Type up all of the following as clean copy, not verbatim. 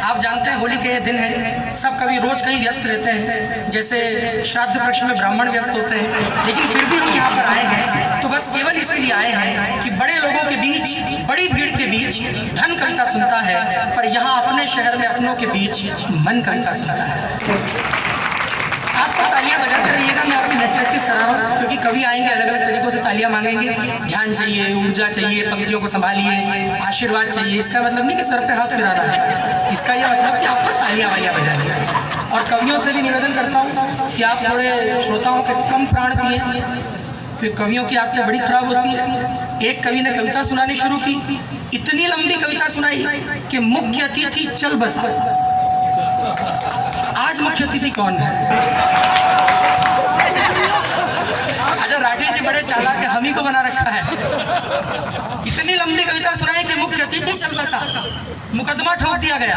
आप जानते हैं होली के ये दिन है, सब कभी रोज कहीं व्यस्त रहते हैं, जैसे श्राद्ध पक्ष में ब्राह्मण व्यस्त होते हैं, लेकिन फिर भी हम यहाँ पर आए हैं तो बस केवल इसीलिए आए हैं कि बड़े लोगों के बीच, बड़ी भीड़ के बीच धन कविता सुनता है, पर यहाँ अपने शहर में अपनों के बीच मन कविता सुनता है। आप सब तालियां बजाते रहिएगा, मैं आपकी नेट प्रैक्टिस करा रहा हूँ, क्योंकि कवि आएंगे अलग अलग तरीकों से तालियां मांगेंगे। ध्यान चाहिए, ऊर्जा चाहिए, पंक्तियों को संभालिए, आशीर्वाद चाहिए। इसका मतलब नहीं कि सर पे हाथ फिराना है, इसका यह मतलब कि आपको तालियां वालियां बजानी है। और कवियों से भी निवेदन करता हूँ कि आप थोड़े श्रोताओं के कम प्राण पिए, फिर कवियों की आदतें बड़ी खराब होती है। एक कवि ने कविता सुनानी शुरू की, इतनी लंबी कविता सुनाई कि मुख्य अतिथि चल बसा। आज मुख्य अतिथि कौन है? अच्छा, राठी जी बड़े चालाक के हम ही को बना रखा है। इतनी लंबी कविता सुनाई कि मुख्य अतिथि चल बसा, मुकदमा ठोक दिया गया।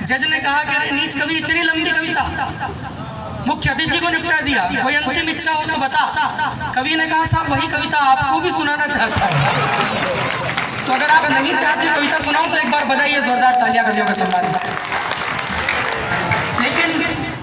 जज ने कहा कि अरे नीच कवि, इतनी लंबी कविता, मुख्य अतिथि को निपटा दिया, कोई अंतिम इच्छा हो तो बता। कवि ने कहा साहब वही कविता आपको भी सुनाना चाहता हूँ, तो अगर आप नहीं चाहते कविता सुनाऊं तो एक बार बजाइए जोरदार तालियां कवियों का सम्मान। लेकिन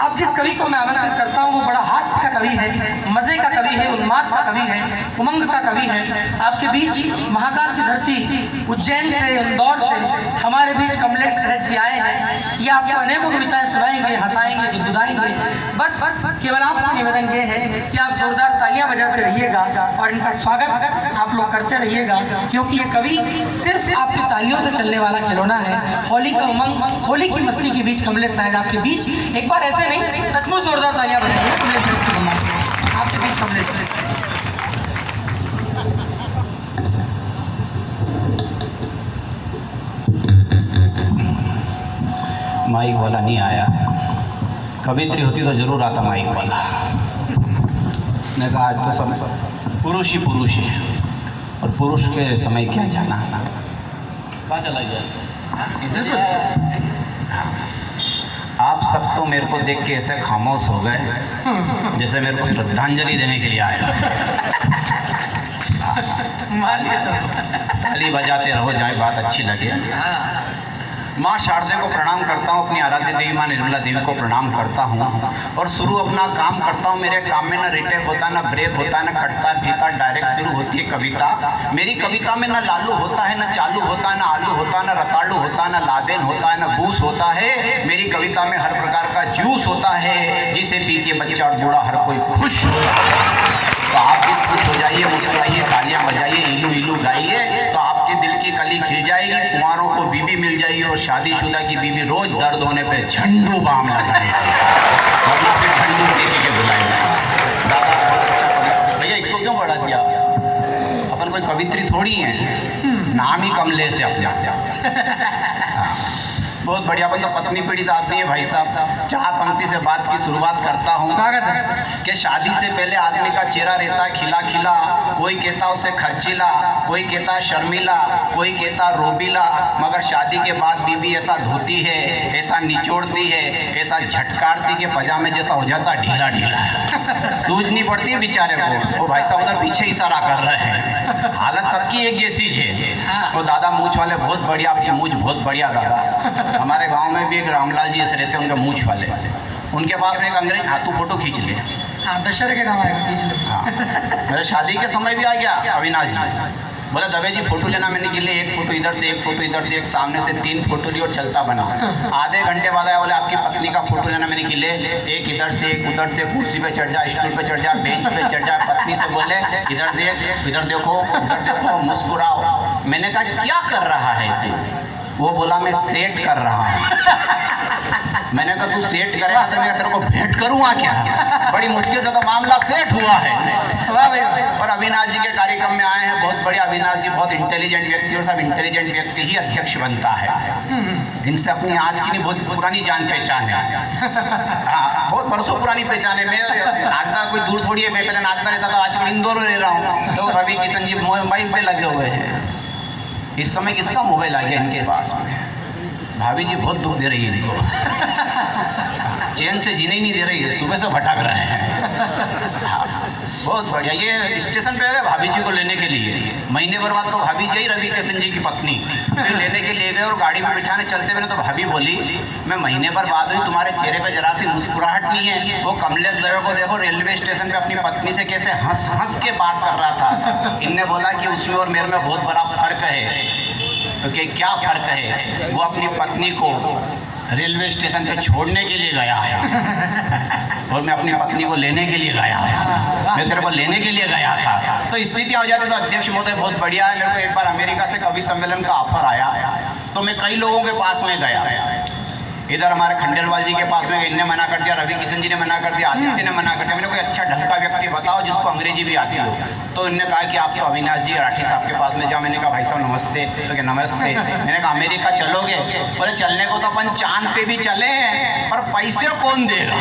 अब जिस कवि को मैं आमंत्रित करता हूँ वो बड़ा हास्य का कवि है, मजे का कवि है, उन्माद का कवि है, उमंग का कवि है। आपके बीच महाकाल की धरती उज्जैन से, इंदौर से हमारे बीच कमलेश सहज जी आए हैं। ये आपको अनेकों कविताएं सुनाएंगे, हंसाएंगे, गुदगुदाएंगे। बस केवल आपसे निवेदन ये है कि आप जोरदार तालियां बजाते रहिएगा और इनका स्वागत आप लोग करते रहिएगा, क्योंकि ये कवि सिर्फ आपकी तालियों से चलने वाला खिलौना है। होली का उमंग, होली की मस्ती के बीच कमलेश सहज आपके बीच, एक बार ऐसे नहीं सचमुच जोरदार तालियां बजाइए कमलेश सहज के सम्मान आपके बीच कमलेश सहज। माइक वाला नहीं आया, कवित्री होती तो जरूर आता माइक वाला। उसने कहा आज तो सब पुरुष ही पुरुष है, और पुरुष के समय क्या जाना। कहाँ चला गया? आप सब तो मेरे को देख के ऐसे खामोश हो गए जैसे मेरे को श्रद्धांजलि देने के लिए आए। ताली बजाते रहो, जाए बात अच्छी लगे। माँ शारदे को प्रणाम करता हूँ, अपनी आराध्य देवी माँ निर्मला देवी को प्रणाम करता हूँ और शुरू अपना काम करता हूँ। मेरे काम में ना रिटेक होता, ना ब्रेक होता, ना कटता फीता, डायरेक्ट शुरू होती है कविता। मेरी कविता में ना लालू होता है, ना चालू होता है, ना आलू होता, ना रताड़ू होता, ना लादेन होता है, ना बूस होता है। मेरी कविता में हर प्रकार का जूस होता है, जिसे पी के बच्चा और बूढ़ा हर कोई खुश होता है। तो आप भी खुश हो जाइए, मुस्कुराइए, तालियां बजाइए, इलू इलू गाइए, तो आपके दिल की कली खिल जाएगी। कुंवारों को बीबी मिल जाएगी और शादीशुदा की बीबी रोज दर्द होने पे झंडू बाम लगाएगी, वरना फिर झंडू के बुलाएंगे। दादा बहुत अच्छा कवि। भैया इसको क्यों बढ़ा दिया? अपन कोई कवित्री थोड़ी है, नाम ही कमलेश है अपना। बहुत बढ़िया। अपन तो पत्नी पीड़ित आदमी है भाई साहब। 4 पंक्ति से बात की शुरुआत करता हूँ। स्वागत है। कि शादी से पहले आदमी का चेहरा रहता है खिला खिला, कोई कहता उसे खर्चीला, कोई कहता शर्मिला, कोई कहता रोबीला, मगर शादी के बाद बीबी ऐसा धोती है, ऐसा निचोड़ती है, ऐसा झटकारती के पजामे जैसा हो जाता ढीला ढीला। सूझ नहीं पड़ती है बेचारे को। वो भाई साहब उधर पीछे इशारा कर रहे हैं। हालत सबकी एक जैसी है। वो दादा मूछ वाले बहुत बढ़िया, आपकी मूछ बहुत बढ़िया दादा। हमारे गांव में भी एक रामलाल जी ऐसे रहते हैं, उनके मूछ वाले। उनके पास में एक अंग्रेज, हाँ तू फोटो खींच ले। हाँ, दशहरे के नाम आएगा, खींच लो। हाँ, मेरे शादी के समय भी आ गया अविनाश जी, बोला दबे जी फोटो लेना। मैंने के लिए एक फोटो इधर से, एक फोटो इधर से, एक सामने से, 3 फोटो ली और चलता बना। आधे घंटे बाद आया, बोले आपकी पत्नी का फोटो लेना। मैंने के लिए एक इधर से, एक उधर से, कुर्सी पे चढ़ जा, स्टूल पे चढ़ जा, बेंच पे चढ़ जा। पत्नी से बोले इधर देख, इधर देखो, उधर देखो, मुस्कुराओ। मैंने कहा क्या कर रहा है तू? वो बोला मैं सेट कर रहा हूँ। मैंने कहा तू सेट करेगा तो मैं तेरे को भेंट करूँगा क्या? बड़ी मुश्किल से तो मामला सेट हुआ है। और अविनाश जी के कार्यक्रम में आए हैं, बहुत बढ़िया। अविनाश जी बहुत इंटेलिजेंट व्यक्ति, और सब इंटेलिजेंट व्यक्ति ही अध्यक्ष बनता है। इनसे अपनी आज की नहीं, बहुत पुरानी जान पहचान है। हाँ, बहुत बरसों पुरानी पहचान है। मैं नागदा कोई दूर थोड़ी है, मैं पहले नागदा रहता था, आजकल इंदौर रह रहा हूँ। तो रवि किशन जी मोबाइल पे लगे हुए हैं। इस समय किसका मोबाइल आ गया इनके पास में? भाभी जी बहुत दुख दे रही है इनको। चैन से जीने ही नहीं दे रही है, सुबह से भटक रहे हैं। बहुत बढ़िया। ये स्टेशन पे गए भाभी जी को लेने के लिए, महीने भर बाद तो भाभी जी रवि किशन जी की पत्नी फिर लेने के लिए गए और गाड़ी में बिठाने चलते हुए तो भाभी बोली मैं महीने भर बाद हुई, तुम्हारे चेहरे पे जरा सी मुस्कुराहट नहीं है। वो कमलेश दवे को देखो रेलवे स्टेशन पे अपनी पत्नी से कैसे हंस हंस के बात कर रहा था। इनने बोला कि उसमें और मेरे में बहुत बड़ा फर्क है। तो क्या फर्क है? वो अपनी पत्नी को रेलवे स्टेशन पे छोड़ने के लिए गया है और मैं अपनी पत्नी को लेने के लिए गया है। मैं तेरे को लेने के लिए गया था। तो स्थितियाँ हो जाती। तो अध्यक्ष महोदय बहुत बढ़िया है। मेरे को एक बार अमेरिका से कवि सम्मेलन का ऑफर आया तो मैं कई लोगों के पास में गया। इधर हमारे खंडेलवाल जी के पास में इनने मना कर दिया, रवि किशन जी ने मना कर दिया, आदित्य ने मना कर दिया। मैंने कोई अच्छा ढंग का व्यक्ति बताओ जिसको अंग्रेजी भी आती हो। तो इनने कहा कि आप तो अविनाश जी राठी साहब के पास में जाओ। मैंने कहा भाई साहब नमस्ते। तो क्या नमस्ते। मैंने कहा अमेरिका चलोगे? बोले चलने को तो अपन चांद पे भी चले हैं पर पैसे कौन देगा?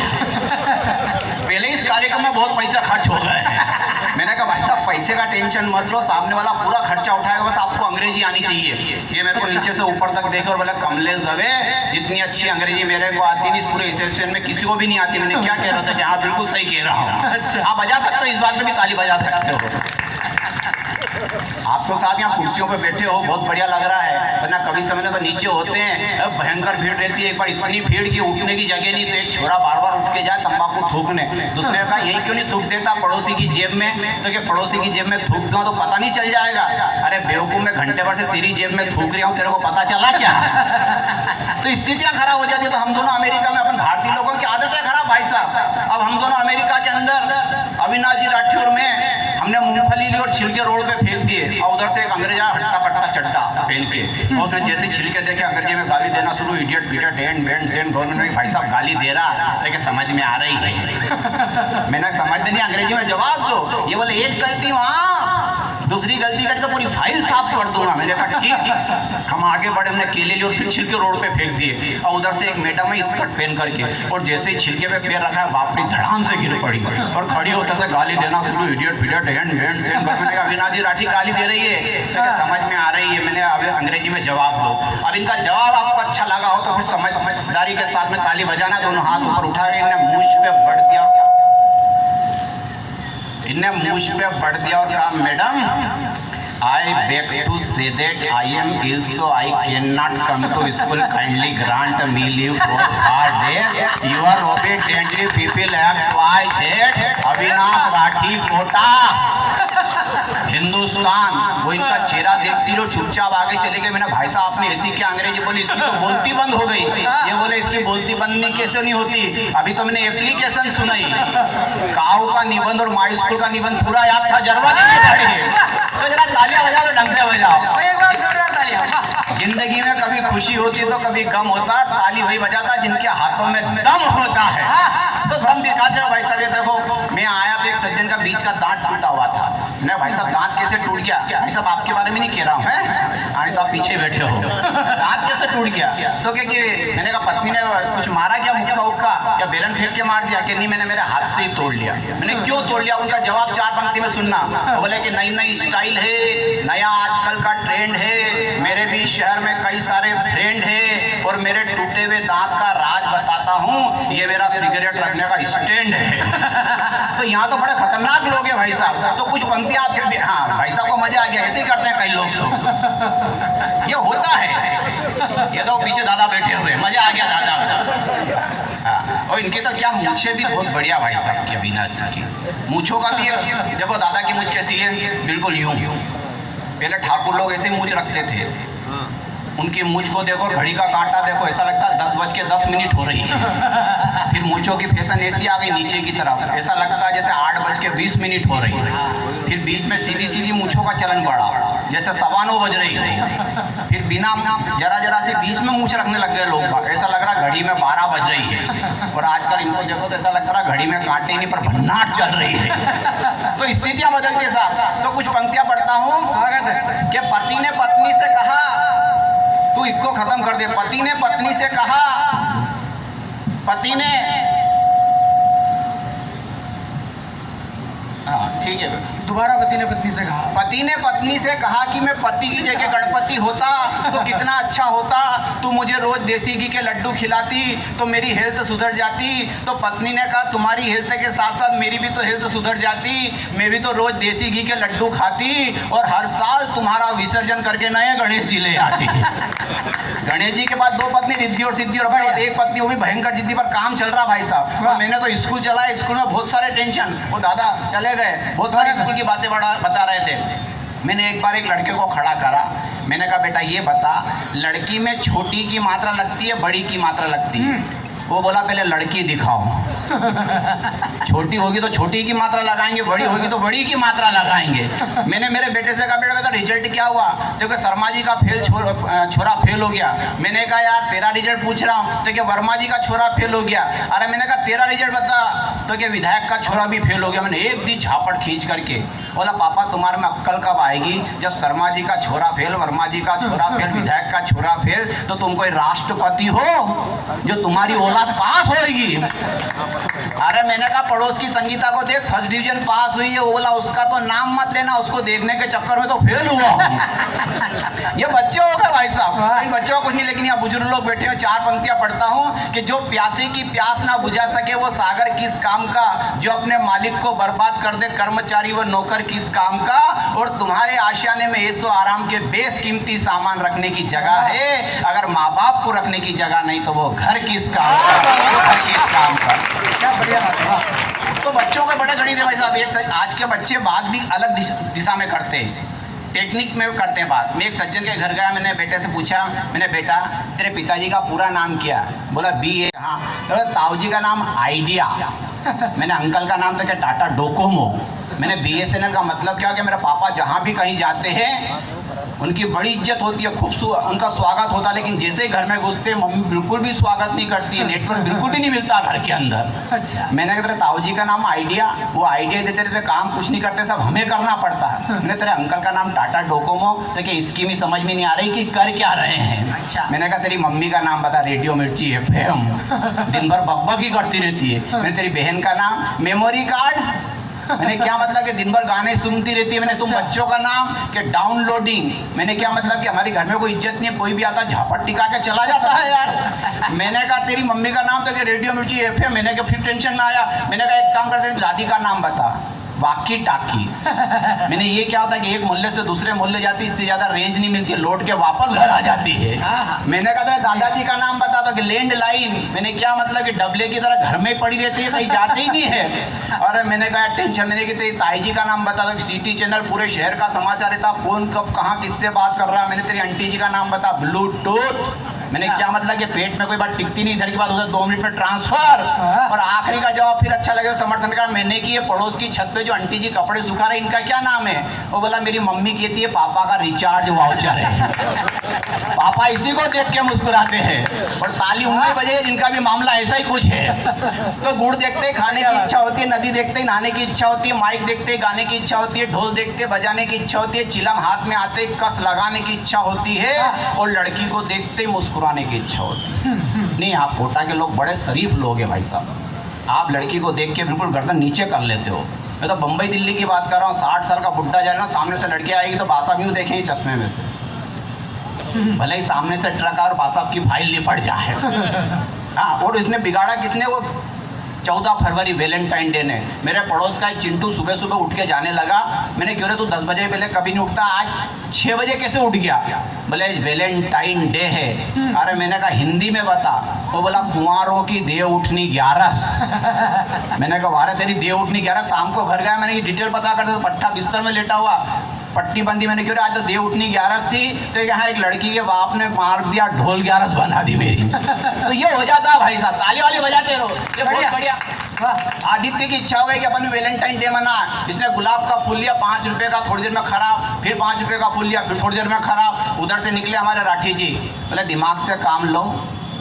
पहले इस कार्यक्रम में बहुत पैसा खर्च हो गए हैं। मैंने कहा भाई साहब पैसे का टेंशन मत लो, सामने वाला पूरा खर्चा उठाएगा, बस आपको अंग्रेजी आनी चाहिए। ये मेरे को नीचे से ऊपर तक देखे और बोला कमलेश दवे जितनी अच्छी अंग्रेजी मेरे को आती नहीं, इस पूरे एसोसिएशन में किसी को भी नहीं आती। मैंने क्या कह रहा था कि हाँ बिल्कुल सही कह रहा हूँ। आप बजा सकते हो, इस बात में भी ताली बजा सकते हो। आप तो साहब यहाँ कुर्सियों पे बैठे हो, बहुत बढ़िया लग रहा है। वरना कभी समय तो नीचे होते हैं भयंकर भीड़ रहती है। एक बार इतनी भीड़ की उठने की जगह नहीं, तो एक छोरा बार बार उठ के जाए तंबाकू थूकने। दूसरे ने कहा यही क्यों नहीं थूक देता पड़ोसी की जेब में? तो क्या पड़ोसी की जेब में थूक दूँ तो पता नहीं चल जाएगा? अरे बेवकूफ़, मैं घंटे भर से तेरी जेब में थूक रहा हूँ, तेरे को पता चला क्या? तो स्थितियाँ खराब हो जाती है। तो हम दोनों अमेरिका में, अपन भारतीय लोगों की आदत है खराब भाई साहब। अब हम दोनों अमेरिका के अंदर अविनाश जी राठी और मैं, हमने मूंगफली ली और छिलके रोड पे फेंक दिए और उधर से एक अंग्रेज आया हट्टा कट्टा चड्डा पहन के और उसने जैसे छिलके देखे अंग्रेजी में गाली देना शुरू, इडियट पीडियट एंड बैंड सेंड। गवर्नमेंट भाई साहब गाली दे रहा लेकिन समझ में आ रही है। मैंने समझ में नहीं, अंग्रेजी में जवाब दो। ये बोले एक गलती वहाँ, दूसरी गलती करी तो पूरी फाइल साफ कर दूंगा। मैंने कहा ठीक। हम आगे बढ़े, हमने केले लिए और फिर छिलके रोड पे फेंक दिए और उधर से एक मैडम है स्कर्ट पहन करके और जैसे ही छिलके पे पैर रखा है बाप रे धड़ाम से गिर पड़ी और खड़ी होते से गाली देना शुरू, इडियट पीडियट एंड बैंड सेंड। मैंने कहा अविनाश जी राठी गाली दे रही है तो क्या समझ में आ रही है? मैंने अब अंग्रेजी में जवाब दो। अब इनका जवाब आपको अच्छा लगा हो तो फिर समझदारी के साथ में ताली बजाना। दोनों हाथ ऊपर उठा के इन्हें मूछ पे बढ़ दिया, इन्हें मूछ पे बढ़ दिया और कहा madam I beg to say that I am ill so I cannot come to school. Kindly grant me leave for a day. You are obedient people X Y Z. Avinash Rathi Kota Hindustan. वो इनका चेहरा देखती लो चुपचाप आगे चले गए। मैंने भाई साहब आपने ऐसी क्या अंग्रेजी बोली? इसकी तो बोलती बंद हो गई। ये बोले इसकी बोलती बंद नहीं कैसे नहीं होती? अभी तो मैंने एप्लीकेशन सुनाई, काऊ का निबंध और माई स्कूल का निबंध पूरा याद था। जरवा तो जरा तालियां बजाओ तो ढंग से बजाओ। जिंदगी में कभी खुशी होती है तो कभी गम होता है। ताली वही बजाता जिनके हाथों में दम होता है। तो दम दिखाते हो भाई साहब। ये देखो मैं आया तो एक सज्जन का बीच का दांत टूटा हुआ था। मैं भाई साहब दांत कैसे टूट गया? भाई साहब आपके बारे में नहीं कह रहा हूँ मैं, आने तो आप पीछे बैठे हो। दांत कैसे टूट गया? तो क्या कि मैंने कहा पत्नी ने कुछ मारा क्या, मुक्का उक्का या बेलन फेंक के मार दिया? कि नहीं मैंने मेरे हाथ से ही तोड़ लिया। मैंने क्यों तोड़ लिया? उनका जवाब चार पंक्ति में सुनना। वो बोले कि नई नई स्टाइल है, नया आजकल का ट्रेंड है, मेरे भी शहर में कई सारे फ्रेंड है और मेरे टूटे हुए दांत का राज बताता हूँ, ये मेरा सिगरेट रखने का स्टैंड है। तो यहाँ तो बड़े खतरनाक लोग हैं भाई साहब। तो कुछ पंक्तियाँ आपके, हाँ भाई साहब को मजा आ गया, ऐसे ही करते हैं कई लोग। तो ये होता है। ये तो पीछे दादा बैठे हुए, मजा आ गया दादा। हाँ, और इनकी तो क्या मूछें भी बहुत बढ़िया भाई साहब की, अविनाश की मूछों का भी एक देखो। दादा की मूछ कैसी है? बिल्कुल यूं। पहले ठाकुर लोग ऐसे मूछ रखते थे। उनकी मूछ को देखो, घड़ी का कांटा देखो, ऐसा लगता है 10:10 हो रही है। फिर मूछों की फैशन ऐसी आ गई नीचे की तरफ, ऐसा लगता है जैसे 8:20 हो रही है। फिर बीच में सीधी सीधी मूछों का चलन बढ़ा, जैसे 9:15 बज रही है। फिर बिना जरा जरा से बीच में मूछ रखने लग गए लोग, ऐसा लग रहा घड़ी में 12 बज रही है। और आजकल इनको देखो तो ऐसा लग रहा घड़ी में कांटे नहीं पर भन्नाट चल रही है। तो स्थितियाँ बदलती है साहब। तो कुछ पंक्तियाँ पढ़ता हूँ कि पति ने पत्नी से कहा तू इक्को खत्म कर दे। पति ने पत्नी से कहा, पति ने, हाँ ठीक है दोबारा पति ने पत्नी से कहा, पति ने पत्नी से कहा कि मैं पति की जगह गणपति होता तो कितना अच्छा होता, तू मुझे रोज देसी घी के लड्डू खिलाती तो मेरी हेल्थ सुधर जाती। तो पत्नी ने कहा तुम्हारी हेल्थ के साथ साथ मेरी भी तो हेल्थ सुधर जाती, मैं भी तो रोज देसी घी के लड्डू खाती और हर साल तुम्हारा विसर्जन करके नए गणेश जी ले आती। गणेश जी के बाद 2 पत्नी रिद्धि और सिद्धि और अपने बाद 1 पत्नी, वो भी भयंकर जिद्दी पर काम चल रहा भाई साहब। और मैंने तो स्कूल चलाया, स्कूल में बहुत सारे टेंशन, वो दादा चले गए, बहुत सारी स्कूल की बातें बता रहे थे। मैंने एक बार एक लड़के को खड़ा करा, मैंने कहा बेटा ये बता लड़की में छोटी की मात्रा लगती है बड़ी की मात्रा लगती है? वो बोला पहले लड़की दिखाओ। छोटी होगी तो छोटी की मात्रा लगाएंगे, बड़ी होगी तो बड़ी की मात्रा लगाएंगे। मैंने मेरे बेटे से कहा बेटा रिजल्ट क्या हुआ? तो क्या शर्मा जी का छोरा फेल हो गया। मैंने कहा यार तेरा रिजल्ट पूछ रहा हूँ। तो क्या वर्मा जी का छोरा फेल हो गया। अरे मैंने कहा तेरा रिजल्ट बता। तो क्या विधायक का छोरा भी फेल हो गया। मैंने एक दी झापड़ खींच करके बोला पापा तुम्हारे में अक्कल कब आएगी? जब शर्मा जी का छोरा फेल, वर्मा जी का छोरा फेल, विधायक का छोरा फेल, तो तुम कोई राष्ट्रपति हो जो तुम्हारी औलाद पास होएगी? अरे मैंने कहा पड़ोस की संगीता को देख, फर्स्ट डिवीजन पास हुई है। वो बोला उसका तो नाम मत लेना, उसको देखने के चक्कर में तो फेल हुआ। ये बच्चे हो गए भाई साहब, इन बच्चों को कुछ नहीं। लेकिन यहाँ बुजुर्ग लोग बैठे हैं, 4 पंक्तियां पढ़ता हूँ कि जो प्यासे की प्यास ना बुझा सके वो सागर किस काम का, जो अपने मालिक को बर्बाद कर दे कर्मचारी वो नौकर किस काम का। और तुम्हारे आशियाने में ऐसो आराम के बेशकीमती सामान रखने की जगह है, अगर माँ बाप को रखने की जगह नहीं तो वो घर किस काम का, वो घर किस काम का। क्या बढ़िया बात है। तो बच्चों के बड़े गणित है भाई साहब। एक आज के बच्चे बात भी अलग दिशा में करते हैं, टेक्निक में करते हैं बात। मैं एक सज्जन के घर गया, मैंने बेटे से पूछा, मैंने बेटा तेरे पिताजी का पूरा नाम क्या? बोला BA। हाँ। तो ताऊ जी का नाम आइडिया। मैंने अंकल का नाम तो क्या टाटा डोकोमो। मैंने BSNL का मतलब क्या हो गया? मेरे पापा जहाँ भी कहीं जाते हैं उनकी बड़ी इज्जत होती है, खूब उनका स्वागत होता है, लेकिन जैसे ही घर में घुसते मम्मी बिल्कुल भी स्वागत नहीं करती है, नेटवर्क बिल्कुल भी नहीं मिलता घर के अंदर। अच्छा। मैंने कहा तेरे ताऊ जी का नाम आइडिया, वो आइडिया देते रहते, काम कुछ नहीं करते, सब हमें करना पड़ता है। मैंने तेरे अंकल का नाम टाटा डोकोमो, तो क्या स्कीम ही समझ में नहीं आ रही कि कर क्या रहे हैं? अच्छा। मैंने कहा तेरी मम्मी का नाम बता, रेडियो मिर्ची FM, दिन भर बकबक ही करती रहती है। मैंने तेरी बहन का नाम मेमोरी कार्ड। मैंने क्या मतलब कि दिन भर गाने सुनती रहती है। मैंने तुम बच्चों का नाम कि डाउनलोडिंग। मैंने क्या मतलब कि हमारे घर में कोई इज्जत नहीं है, कोई भी आता झापट टिका के चला जाता है यार। मैंने कहा तेरी मम्मी का नाम तो कि रेडियो मिर्ची FM। मैंने कहा फिर टेंशन में आया, मैंने कहा एक काम कर तेरी दादी का नाम बता, वाकी टाकी। मैंने ये क्या होता है कि एक मोहल्ले से दूसरे मोहल्ले जाती, इससे ज्यादा रेंज नहीं मिलती है, लौट के वापस घर आ जाती है। मैंने कहा था दादाजी का नाम बता दो कि लैंड लाइन। मैंने क्या मतलब कि डबले की तरह घर में पड़ी रहती है, कहीं जाते ही नहीं है। और मैंने कहा टेंशन मैंने कि ताई जी का नाम बता दो कि सिटी चैनल पूरे शहर का समाचार रहता, कौन कब कहाँ किससे बात कर रहा है। मैंने तेरी आंटी जी का नाम बता, ब्लूटूथ। मैंने क्या मतलब कि पेट में कोई बात टिकती नहीं, इधर की बात उधर 2 मिनट में ट्रांसफर। और आखिरी का जवाब फिर अच्छा लगे समर्थन का, मैंने की पड़ोस की छत पे जो आंटी जी कपड़े सुखा रहे, इनका क्या नाम है? वो बोला मेरी मम्मी कहती है पापा का रिचार्ज वाउचर है। पापा इसी को देख के मुस्कुराते हैं और ताली उनके बजे जिनका भी मामला ऐसा ही कुछ है। तो गुड़ देखते ही खाने की इच्छा होती है, नदी देखते ही नहाने की इच्छा होती है, माइक देखते ही गाने की इच्छा होती है, ढोल देखते बजाने की इच्छा होती है, चिलम हाथ में आते कस लगाने की इच्छा होती है, और लड़की को देखते ही मुस्कुराने की इच्छा होती है। नहीं, आप कोटा के लोग बड़े शरीफ लोग हैं भाई साहब। आप लड़की को देख के बिल्कुल गर्दन नीचे कर लेते हो। मैं तो बम्बई दिल्ली की बात कर रहा हूँ, 60 साल का बुड्ढा जा रहा है, सामने से लड़की आएगी तो बासाब यूँ देखेंगे चश्मे में से, भले ही सामने से ट्रक और बासाब की फाइल लिपट जाए। हाँ, और इसने बिगाड़ा किसने? वो 14 फरवरी वैलेंटाइन डे ने। मेरे पड़ोस का एक चिंटू सुबह सुबह उठ के जाने लगा। मैंने क्यों रे तू 10 बजे पहले कभी नहीं उठता, आज 6 बजे कैसे उठ गया? बोले वैलेंटाइन डे है। अरे मैंने कहा हिंदी में बता। वो बोला कुंवारों की देव उठनी 11। मैंने कहा वारे तेरी देव उठनी 11। शाम को घर गया, मैंने डिटेल पता करते तो पट्टा बिस्तर में लेटा हुआ, पट्टी बंदी। मैंने क्यों आज तो देव उठनी 11 थी, तो यहाँ एक लड़की के बाप ने मार दिया, ढोल 11 बना दी मेरी। तो ये हो जाता है भाई साहब, ताली वाली बजाते रहो, ये बहुत बढ़िया। आदित्य की इच्छा हो गई कि अपन वैलेंटाइन डे मना। इसने गुलाब का फूल लिया 5 रुपए का, थोड़ी देर में खराब, फिर 5 रुपए का फूल लिया, फिर थोड़ी देर में खराब। उधर से निकले हमारे राठी जी, बोले दिमाग से काम लो,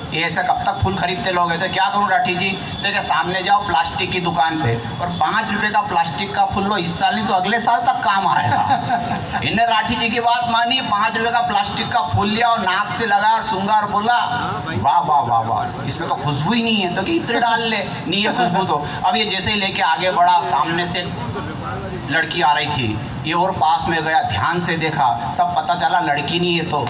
ये ऐसा कब तक फूल खरीदते लोग हैं? तो क्या करूँ राठी जी? तो क्या सामने जाओ प्लास्टिक की दुकान पे और 5 रुपए का प्लास्टिक का फूल लो, इस साल नहीं तो अगले साल तक काम आएगा। इनने राठी जी की बात मानी, 5 रुपए का प्लास्टिक का फूल लिया और नाक से लगा और श्रृंगार बोला, वाह वाह वाह वाह, इसमें तो खुशबू ही नहीं है, तो कि इत्र डाल ले, नहीं है खुशबू तो। अब ये जैसे ही लेके आगे बढ़ा, सामने से लड़की आ रही थी, ये और पास में गया, ध्यान से देखा, तब पता चला लड़की नहीं है तो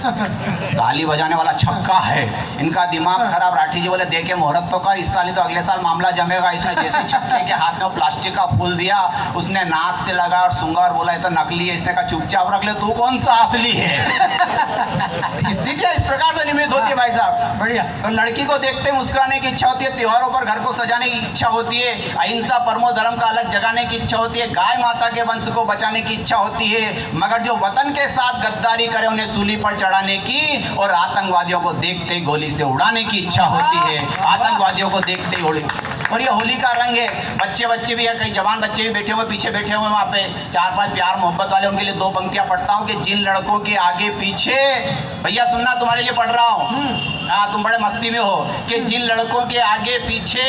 ताली बजाने वाला छक्का है। इनका दिमाग खराब। राठी जी बोले देखे मुहूर्त तो कर, इस साल ही तो अगले साल मामला जमेगा। इसने जैसे छक्के के हाथ में प्लास्टिक का फूल दिया, उसने नाक से लगा और सूंघा और बोला ये तो नकली है। इसने कहा चुपचाप रख ले, तू कौन सा असली है। स्थितियाँ इस प्रकार से निमित्त होती है भाई साहब। बढ़िया। तो लड़की को देखते मुस्कुराने की इच्छा होती है, त्योहारों पर घर को सजाने की इच्छा होती है, अहिंसा परमो धर्म का अलग जगाने की इच्छा होती है, गाय माता के वंश को बचाने की इच्छा होती है। मगर जो वतन के साथ गद्दारी करे उन्हें सूली पर चढ़ाने की और आतंकवादियों को देखते ही गोली से उड़ाने की इच्छा होती है। आतंकवादियों को देखते ही उड़ी। और ये होली का रंग है। बच्चे भी है, कई जवान बच्चे भी बैठे हुए, पीछे बैठे हुए वहाँ पे 4-5 प्यार मोहब्बत वाले, उनके लिए 2 पंक्तियाँ पढ़ता हूँ कि जिन लड़कों के आगे पीछे, भैया सुनना तुम्हारे लिए पढ़ रहा हूँ, हाँ तुम बड़े मस्ती में हो, कि जिन लड़कों के आगे पीछे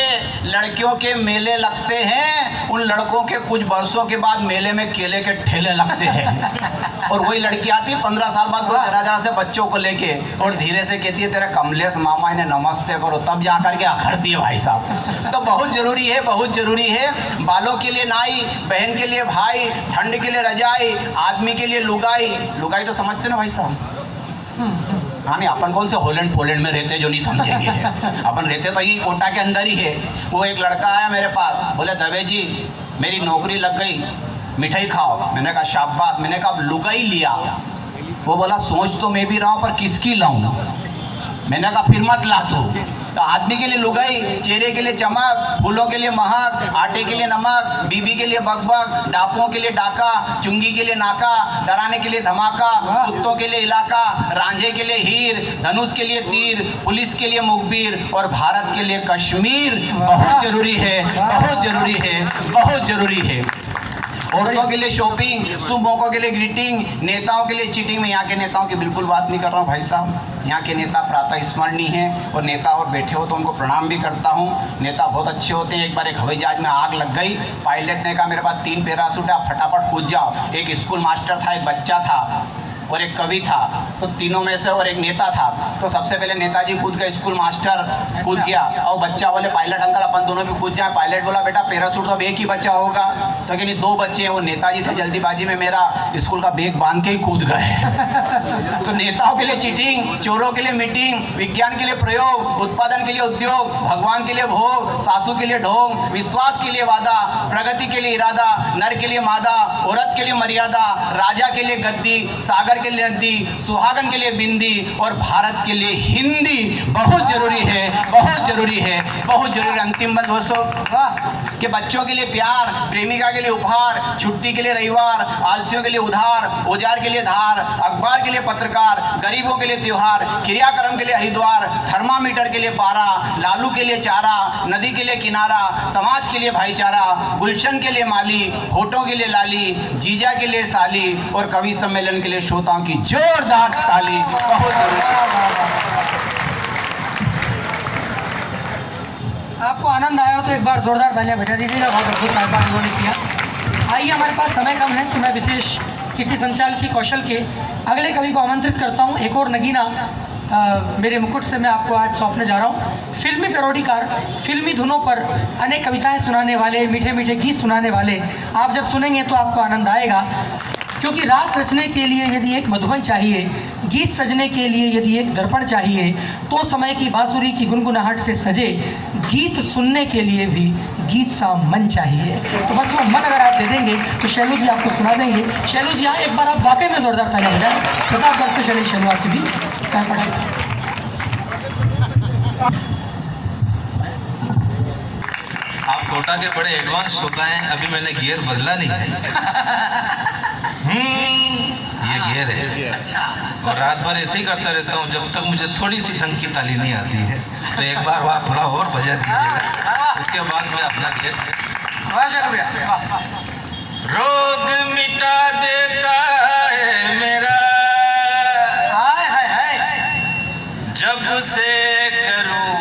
लड़कियों के मेले लगते हैं, उन लड़कों के कुछ बरसों के बाद मेले में केले के ठेले लगते हैं। और वही लड़की आती 15 साल बाद जरा से बच्चों को लेके और धीरे से कहती है तेरा कमलेश मामा इन्हें नमस्ते करो, तब जाकर के अखड़ती है भाई साहब। तो बहुत जरूरी है, बहुत जरूरी है। बालों के लिए नाई, बहन के लिए भाई, ठंड के लिए रजाई, आदमी के लिए लुगाई। लुगाई तो समझते ना भाई साहब। हाँ नहीं, अपन कौन से होलैंड पोलैंड में रहते जो नहीं समझेंगे। अपन रहते तो यही कोटा के अंदर ही है। वो एक लड़का आया मेरे पास, बोले दवे जी मेरी नौकरी लग गई, मिठाई खाओ। मैंने कहा शाबाश। मैंने कहा अब लुगाई लिया। वो बोला सोच तो मैं भी रहा हूँ पर किसकी लाऊं। मैंने कहा फिर मत ला तू। तो आदमी के लिए लुगाई, चेहरे के लिए चमक, फूलों के लिए महक, आटे के लिए नमक, बीबी के लिए बकबक, डाकुओं के लिए डाका, चुंगी के लिए नाका, डराने के लिए धमाका, कुत्तों के लिए इलाका, रांझे के लिए हीर, धनुष के लिए तीर, पुलिस के लिए मुखबिर और भारत के लिए कश्मीर। बहुत जरूरी है, बहुत जरूरी है, बहुत जरूरी है। औरतों के लिए शॉपिंग, शुभ मौकों के लिए ग्रीटिंग, नेताओं के लिए चीटिंग। में यहाँ के नेताओं की बिल्कुल बात नहीं कर रहा हूँ भाई साहब। यहाँ के नेता प्रातः स्मरणीय हैं और नेता और बैठे हो तो उनको प्रणाम भी करता हूँ। नेता बहुत अच्छे होते हैं। एक बार एक हवाई जहाज में आग लग गई, पायलट ने कहा मेरे पास 3 पैराशूट है, आप फटाफट कूद जाओ। एक स्कूल मास्टर था, एक बच्चा था और एक कवि था, तो तीनों में से, और एक नेता था। तो सबसे पहले नेताजी कूद गए, स्कूल मास्टर कूद गया और बच्चा बोले पायलट अंकल अपन दोनों भी कूद जाए। पायलट बोला बेटा पैराशूट तो अब एक ही बच्चा होगा। तो कि नहीं 2 बच्चे हैं। वो नेताजी थे, जल्दीबाजी में मेरा स्कूल का बैग बांध के ही कूद गए। तो नेताओं के लिए चीटिंग, चोरों के लिए मीटिंग, विज्ञान के लिए प्रयोग, उत्पादन के लिए उद्योग, भगवान के लिए भोग, सासू के लिए ढोंग, विश्वास के लिए वादा, प्रगति के लिए इरादा, नर के लिए मादा, औरत के लिए मर्यादा, राजा के लिए गद्दी, सागर के लिए नदी, सुहागन के लिए बिंदी और भारत के लिए हिंदी। बहुत जरूरी है, बहुत जरूरी है, बहुत जरूरी। अंतिम बंद दोस्तों कि बच्चों के लिए प्यार, प्रेमिका के लिए उपहार, छुट्टी के लिए रविवार, आलसियों के लिए उधार, औजार के लिए धार, अखबार के लिए पत्रकार, गरीबों के लिए त्योहार, क्रियाक्रम के लिए हरिद्वार, थर्मामीटर के लिए पारा, लालू के लिए चारा, नदी के लिए किनारा, समाज के लिए भाईचारा, गुलशन के लिए माली, होठों के लिए लाली, जीजा के लिए साली और कवि सम्मेलन के लिए श्रोताओं की जोरदार ताली। बहुत आपको आनंद आया हो तो एक बार जोरदार तालियां बजा दीजिएगा। बहुत अद्भुत कार्यक्रम उन्होंने किया। आइए, हमारे पास समय कम है तो मैं विशेष किसी संचालक की कौशल के अगले कवि को आमंत्रित करता हूं। एक और नगीना मेरे मुकुट से मैं आपको आज सौंपने जा रहा हूं। फिल्मी पैरोडीकार, फिल्मी धुनों पर अनेक कविताएं सुनाने वाले, मीठे मीठे गीत सुनाने वाले। आप जब सुनेंगे तो आपको आनंद आएगा, क्योंकि रास रचने के लिए यदि एक मधुबन चाहिए, गीत सजने के लिए यदि एक दर्पण चाहिए, तो समय की बांसुरी की गुनगुनाहट से सजे गीत सुनने के लिए भी गीत सा मन चाहिए। तो बस वो मन अगर आप दे देंगे तो शैलू जी आपको सुना देंगे। शैलू जी एक बार आप वाकई में जोरदार तालियां बजाएं। प्रतापगढ़ से चलिए शैलू आपके भी आप कोटा के बड़े एडवांस होता हैं। अभी मैंने गियर बदला नहीं है। ये गियर है। अच्छा। और रात भर ऐसे ही करता रहता हूँ जब तक मुझे थोड़ी सी ढंग की ताली नहीं आती है। तो एक बार वहाँ थोड़ा और बजा दीजिएगा, उसके बाद मैं अपना गियर। रोग मिटा देता है मेरा जब से करूं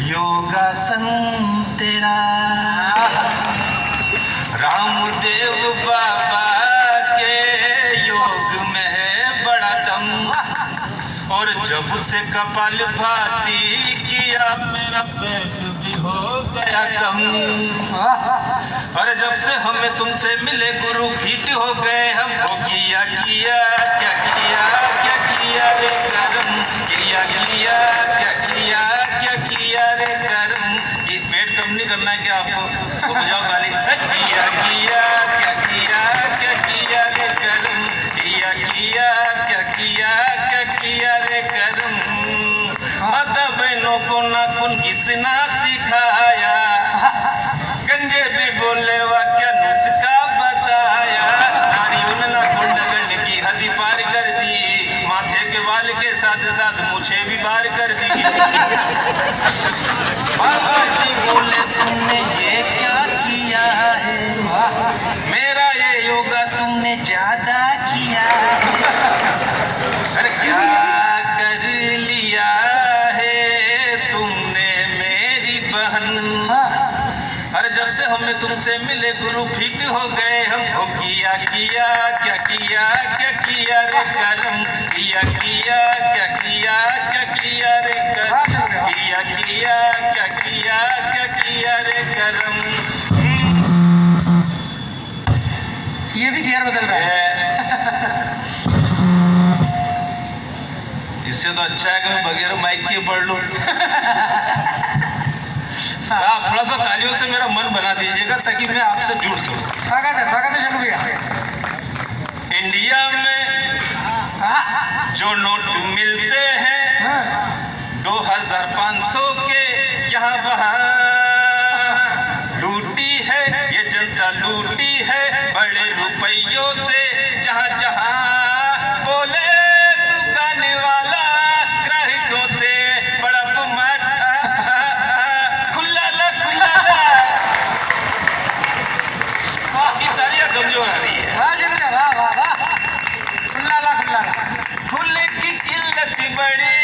योगासन तेरा। रामदेव बाबा के योग में है बड़ा दम। और जब से कपाल भाती किया मेरा पेट भी हो गया कम। और जब से हमें तुमसे मिले गुरु फिट हो गए हम। वो किया किया क्या किया क्या किया रे करम, किया किया क्या किया क्या किया रे करम। ये पेट कम नहीं करना है क्या आपको? तो बजाओ ताली। किया किया क्या किया क्या किया रे करम, किया किया क्या किया क्या किया रे करम। माता बहनों को नाखून घिसना सिखाया, गंजे भी बोले वा क्या नुस्खा बताया। नारियों ने नाखून डगड़ने की हदी पार कर दी, माथे के बाल के साथ साथ मुझे भी पार कर दी। बाबा जी बोले तुमने ये क्या किया है, मेरा ये योगा तुमने ज्यादा किया। अरे क्या कर लिया है तुमने मेरी बहन। अरे जब से हमें तुमसे मिले गुरु फिट हो गए हम। वो किया किया क्या किया क्या किया रे करम, किया किया क्या किया क्या किया रे करम, किया किया क्या किया क्या किया रे करम। ये भी गियर बदल रहा है। इससे तो अच्छा है कि मैं बगैर माइक के पढ़ लूं। आप थोड़ा सा तालियों से मेरा मन बना दीजिएगा ताकि मैं आपसे जुड़ सकूं। स्वागत है शंभू भैया। इंडिया में जो नोट मिलते हैं 2500 के, यहाँ वहाँ लूटी है ये जनता, लूटी है बड़े रुपयों से। जहाँ जहाँ बोले दुकान वाला ग्राहकों से बड़ा पुमाट खुला ला खुला ला। की तालियां कमजोर आ रही है। वाह जिंदा, वाह वाह वाह। खुल्ला ला खुल्ला ला। खुले की किल्लत बड़ी,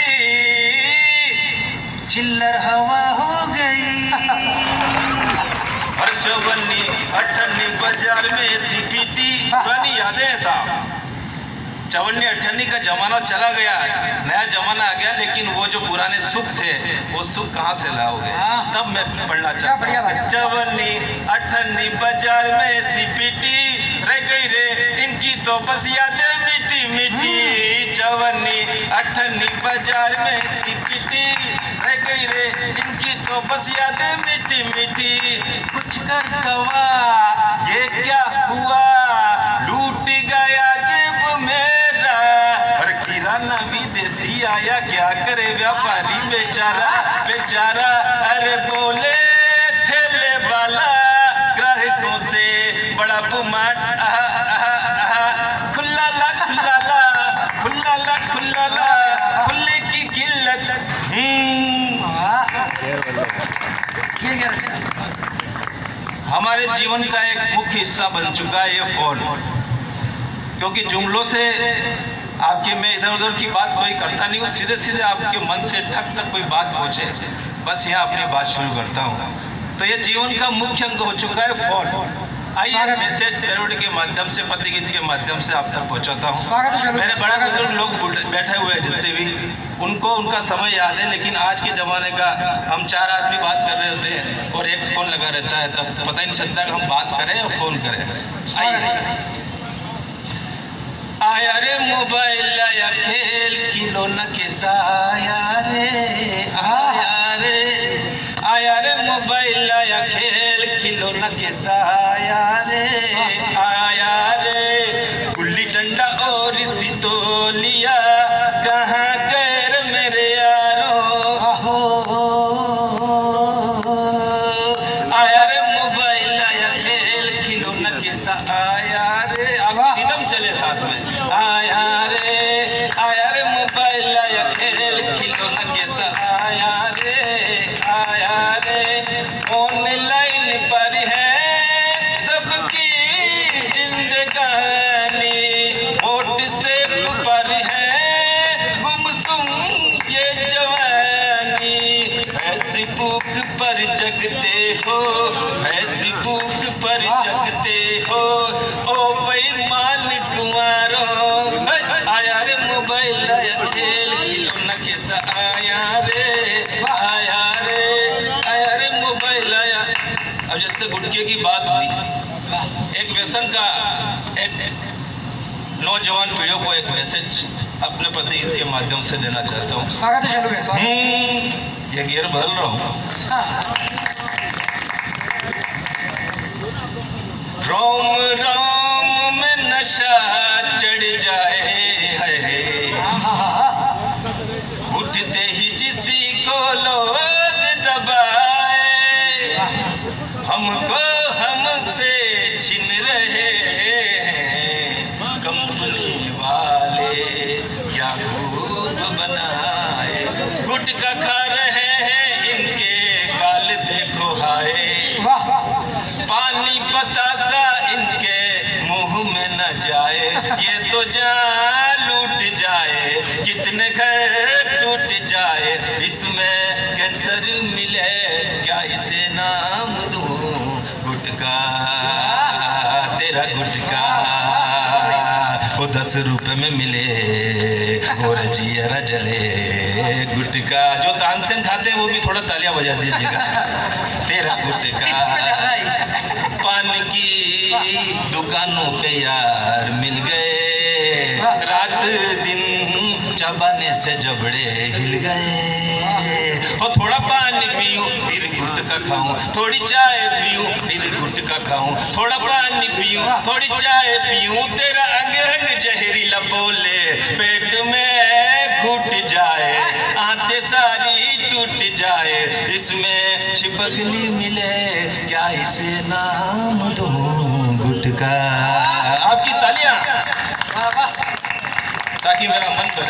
चिल्लर हवा हो गई। और चौबन्नी अठन्नी बाजार में सीपीटी पुरानी यादें हैं साहब। चौबन्नी अठन्नी का जमाना चला गया, नया जमाना आ गया, लेकिन वो जो पुराने सुख थे वो सुख कहाँ से लाओगे? तब मैं पढ़ना चाहता हूँ। चौबन्नी अठन्नी बाजार में सीपीटी रह गई रे इनकी तो बस यादें मीठी मीठी। चौबन्नी अठन्नी बाजार में सीपीटी रह गई रे इनकी तो बस यादें मीठी मीठी। कुछ कर गवा ये क्या हुआ, लूट गया जेब मेरा। और किराना विदेशी आया क्या करे व्यापारी बेचारा बेचारा। अरे बोले ठेले वाला ग्राहकों से बड़ा पुमाट खुला ला खुला ला खुला ला खुला ला। खुले की किल्लत ये गियर अच्छा। हमारे जीवन का एक मुख्य हिस्सा बन चुका है ये फोन। क्योंकि जुमलों से आपके मैं इधर उधर की बात कोई करता नहीं हूँ, सीधे सीधे आपके मन से ठक तक कोई बात पहुँचे, बस यहाँ अपनी बात शुरू करता हूँ। तो ये जीवन का मुख्य अंग हो चुका है फोन। आइए मैसेज पैरोडी के माध्यम से, पति गीत के माध्यम से आप तक पहुँचाता हूँ। मेरे बड़ा बुजुर्ग लोग बैठे हुए हैं जितने भी, उनको उनका समय याद है, लेकिन आज के ज़माने का हम 4 आदमी बात कर रहे होते हैं और एक फ़ोन लगा रहता है, तब पता ही नहीं चलता कि हम बात करें और फ़ोन करें। आइए। आया रे मोबाइल आया खेल किलो न किसाया रे, आया रे मोबाइल आया खेल खिलो न किसाया रे। आया रे गुल्ली डंडा और सितोलिया कहाँ गैर मेरे यारो। आया रे मोबाइल आया खेल खिलो न किसा। आया रे आप रिदम चले साथ में। आया रे मोबाइल आया खेल खिलो न किसा। आया रे ऑनलाइन पर है सबकी जिंदगानी, व्हाट्सएप पर है गुमसुम ये जवानी। फेसबुक पर जगते हो, फेसबुक पर जगते हो ओ बेईमान कुमारो। आया रे मोबाइल आया खेल झुमके की बात हुई, एक व्यसन का एक नौजवान पीढ़ियों को एक मैसेज अपने प्रति इसके माध्यम से देना चाहता हूँ। स्वागत है चलो स्वागत। ये गियर बदल रहा हूँ। रोम रोम में नशा चढ़ जाए है, उठते ही किसी को लोग दबाए, हमको हमसे छिन रहे हैं कंपनी वाले, क्या खूब बनाए, गुटखा खा रहे हैं इनके गाल देखो हाय, पानी बतासा इनके मुंह में न जाए, ये तो जान लूट जाए, कितने घर टूट जाए, इसमें कैंसर मिले क्या इसे नाम दूं, गुटखा तेरा गुटखा वो 10 रुपए में मिले और जियरा जले, गुटखा जो तानसेन खाते हैं वो भी थोड़ा तालियां बजा दीजिएगा, तेरा गुटखा पान की दुकानों पे यार मिल गए, रात दिन चबाने से जबड़े हिल गए, और थोड़ा पानी पीऊं फिर गुटखा खाऊं, थोड़ी चाय पीऊं फिर गुटखा खाऊं, थोड़ा पानी पीऊं थोड़ी चाय पीऊं, तेरा अंग अंग जहरीला बोले, पेट में घुट जाए, आते सारी टूट जाए, इसमें छिपकली मिले क्या इसे नाम दूं, गुटखा। आपकी तालियां ताकि मेरा मन करे।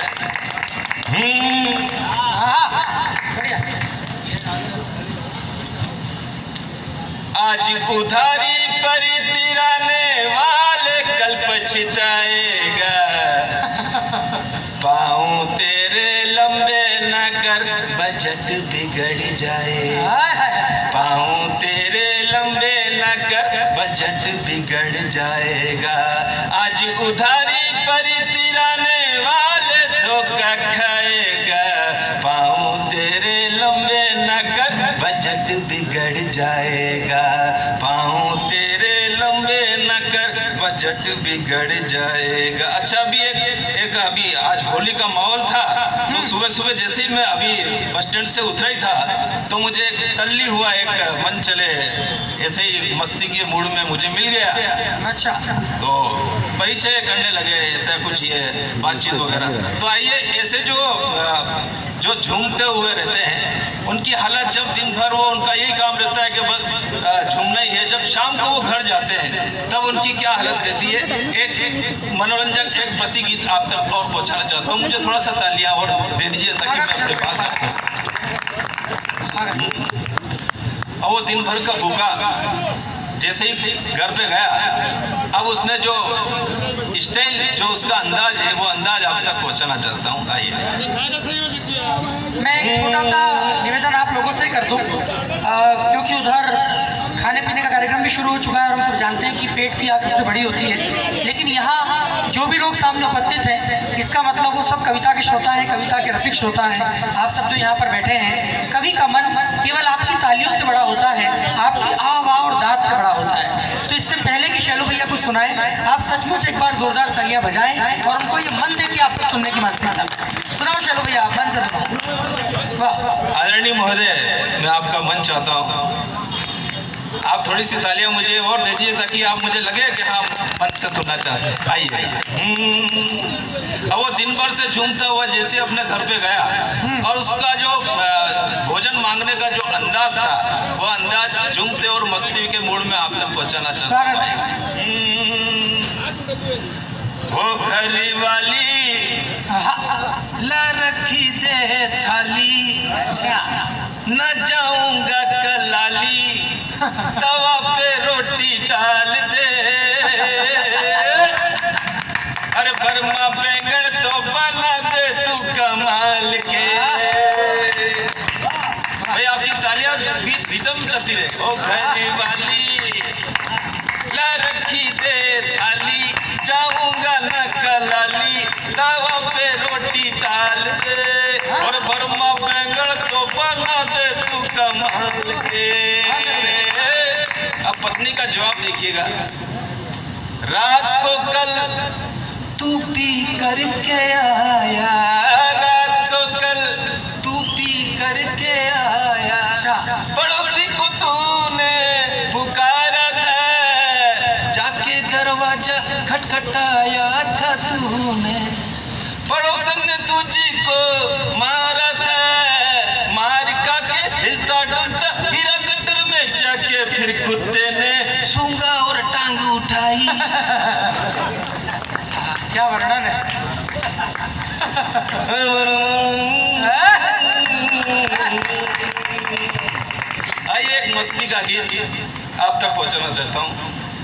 आज उधारी पर तिराने वाले कल पछताएगा, पाँव तेरे लंबे न कर बजट बिगड़ जाए, पाँव तेरे लंबे न कर बजट बिगड़ जाएगा, आज उधारी पर तिराने वाले धोखा खाएगा, पाँव तेरे लंबे न कर बजट बिगड़ जाएगा, पाँव तेरे लंबे न कर बजट बिगड़ जाएगा। अच्छा अभी एक अभी आज होली का माहौल था, तो सुबह सुबह जैसे ही मैं अभी बस स्टैंड से उतरा ही था तो मुझे एक तल्ली हुआ एक मन चले ऐसे ही मस्ती के मूड में मुझे मिल गया। अच्छा तो परिचय करने लगे ऐसा कुछ ये बातचीत वगैरह। तो आइए ऐसे जो झूमते हुए रहते हैं उनकी हालत, जब दिन भर वो उनका यही काम रहता है कि बस झूमना ही है, जब शाम को वो घर जाते हैं तब उनकी क्या हालत रहती है, एक मनोरंजक एक प्रतिगीत आप तक और पहुंचाना चाहता हूँ। मुझे थोड़ा सा तालियां और दे दीजिए ताकि मैं अपने बात कर सकूँ। और वो दिन भर का भूखा जैसे ही घर पे गया, अब उसने जो स्टाइल, जो उसका अंदाज है, वो अंदाज आप तक पहुंचाना चाहता हूँ। आइए मैं एक छोटा सा निवेदन आप लोगों से कर दूं, क्योंकि उधर खाने पीने का कार्यक्रम भी शुरू हो चुका है और हम सब जानते हैं कि पेट की आग सबसे बड़ी होती है, लेकिन यहाँ जो भी लोग सामने उपस्थित हैं इसका मतलब वो सब कविता के श्रोता हैं, कविता के रसिक श्रोता हैं। आप सब जो यहाँ पर बैठे हैं, कवि का मन केवल आपकी तालियों से बड़ा होता है, आपकी आह वाह और दाद से बड़ा होता है। तो इससे पहले कि शैलू भैया कुछ सुनाएं, आप सचमुच एक बार जोरदार तालियां बजाएं और उनको ये मन दे के आप सब सुनने की मानसिकता सुनाओ। शैलू भैया आप मन से सुनाओ। वाह आदरणीय महोदय, मैं आपका मन चाहता हूँ, आप थोड़ी सी तालियां मुझे और दे दीजिए ताकि आप मुझे लगे कि हाँ मन से सुनना चाहते हैं। आइए। अब वो दिन भर से झूमता हुआ जैसे अपने घर पे गया और उसका जो भोजन मांगने का जो अंदाज था, वो अंदाज झूमते और मस्ती के मूड में आप तक पहुंचाना चाहता हूँ। वो घर वाली ला रखी दे थाली, न जाऊंगा कलाली, तवा पे रोटी डाल दे, अरे बर्मा बैंगन तो बना दे तू कमाल के। भाई आपकी तालियां बीच रिदम चलती रहे। ओ घर वाली ला रखी दे थाली, जाऊंगा न कलाली, तवा पे रोटी डाल दे, और बर्मा बैंगन तो बना दे तू कमाल के। अब पत्नी का जवाब देखिएगा। रात को कल तू पी करके आया, रात को कल तू पी करके आया, पड़ोसी को तूने पुकारा था, जाके दरवाजा खटखटाया था तूने, पड़ोसन ने तुझी को मारा था, मार का के हिलता डुलता गिरा गटर में जाके, फिर कुत्ते ने सूंघा और टांग उठाई। क्या वर्णन है। आइए एक मस्ती का गीत आप तक पहुंचाना चाहता हूँ।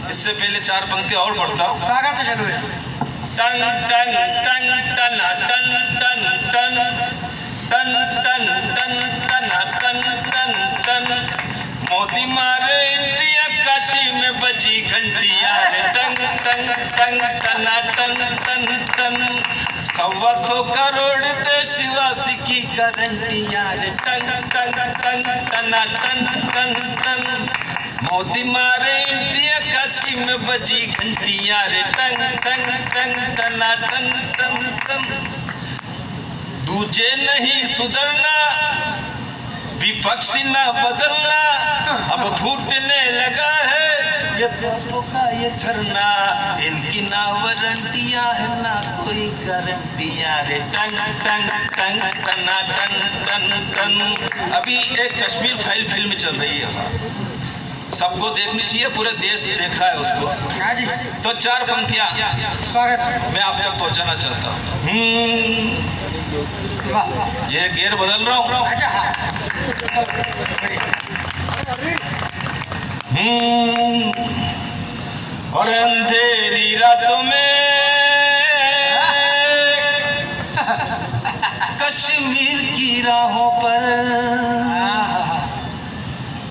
इससे पहले 4 पंक्तियां और पढ़ता हूँ। स्वागत है चलो है। टन टन टन टन टन टन टन टन टन टन टन टन टन मोदी मारे इंडिया काशी में बजी घंटिया रे, टंग टंग टंग टना टन टन टन 125 करोड़ देशवासी की गारंटिया रे, टंग टंग टंग टना टन टन टन मोदी मारे इंडिया काशी में बजी घंटिया रे, टंग टंग टंग टना टन टन टन दूजे नहीं सुधरना, विपक्षी ना बदलना, अब फूटने लगा है ये पापों का ये झरना, इनकी ना वारंटियां है ना कोई गारंटियां रे, टन टन टन टना टन टन टन। अभी एक कश्मीर फाइल फिल्म चल रही है, सबको देखनी चाहिए, पूरे देश देख रहा है उसको। हाँ जी। तो 4 पंक्तियां स्वागत मैं आप तक पहुंचाना चाहता हूँ। वाह। ये गियर बदल रहा हूँ। अच्छा हाँ। और अंधेरी रातों में कश्मीर की राहों पर,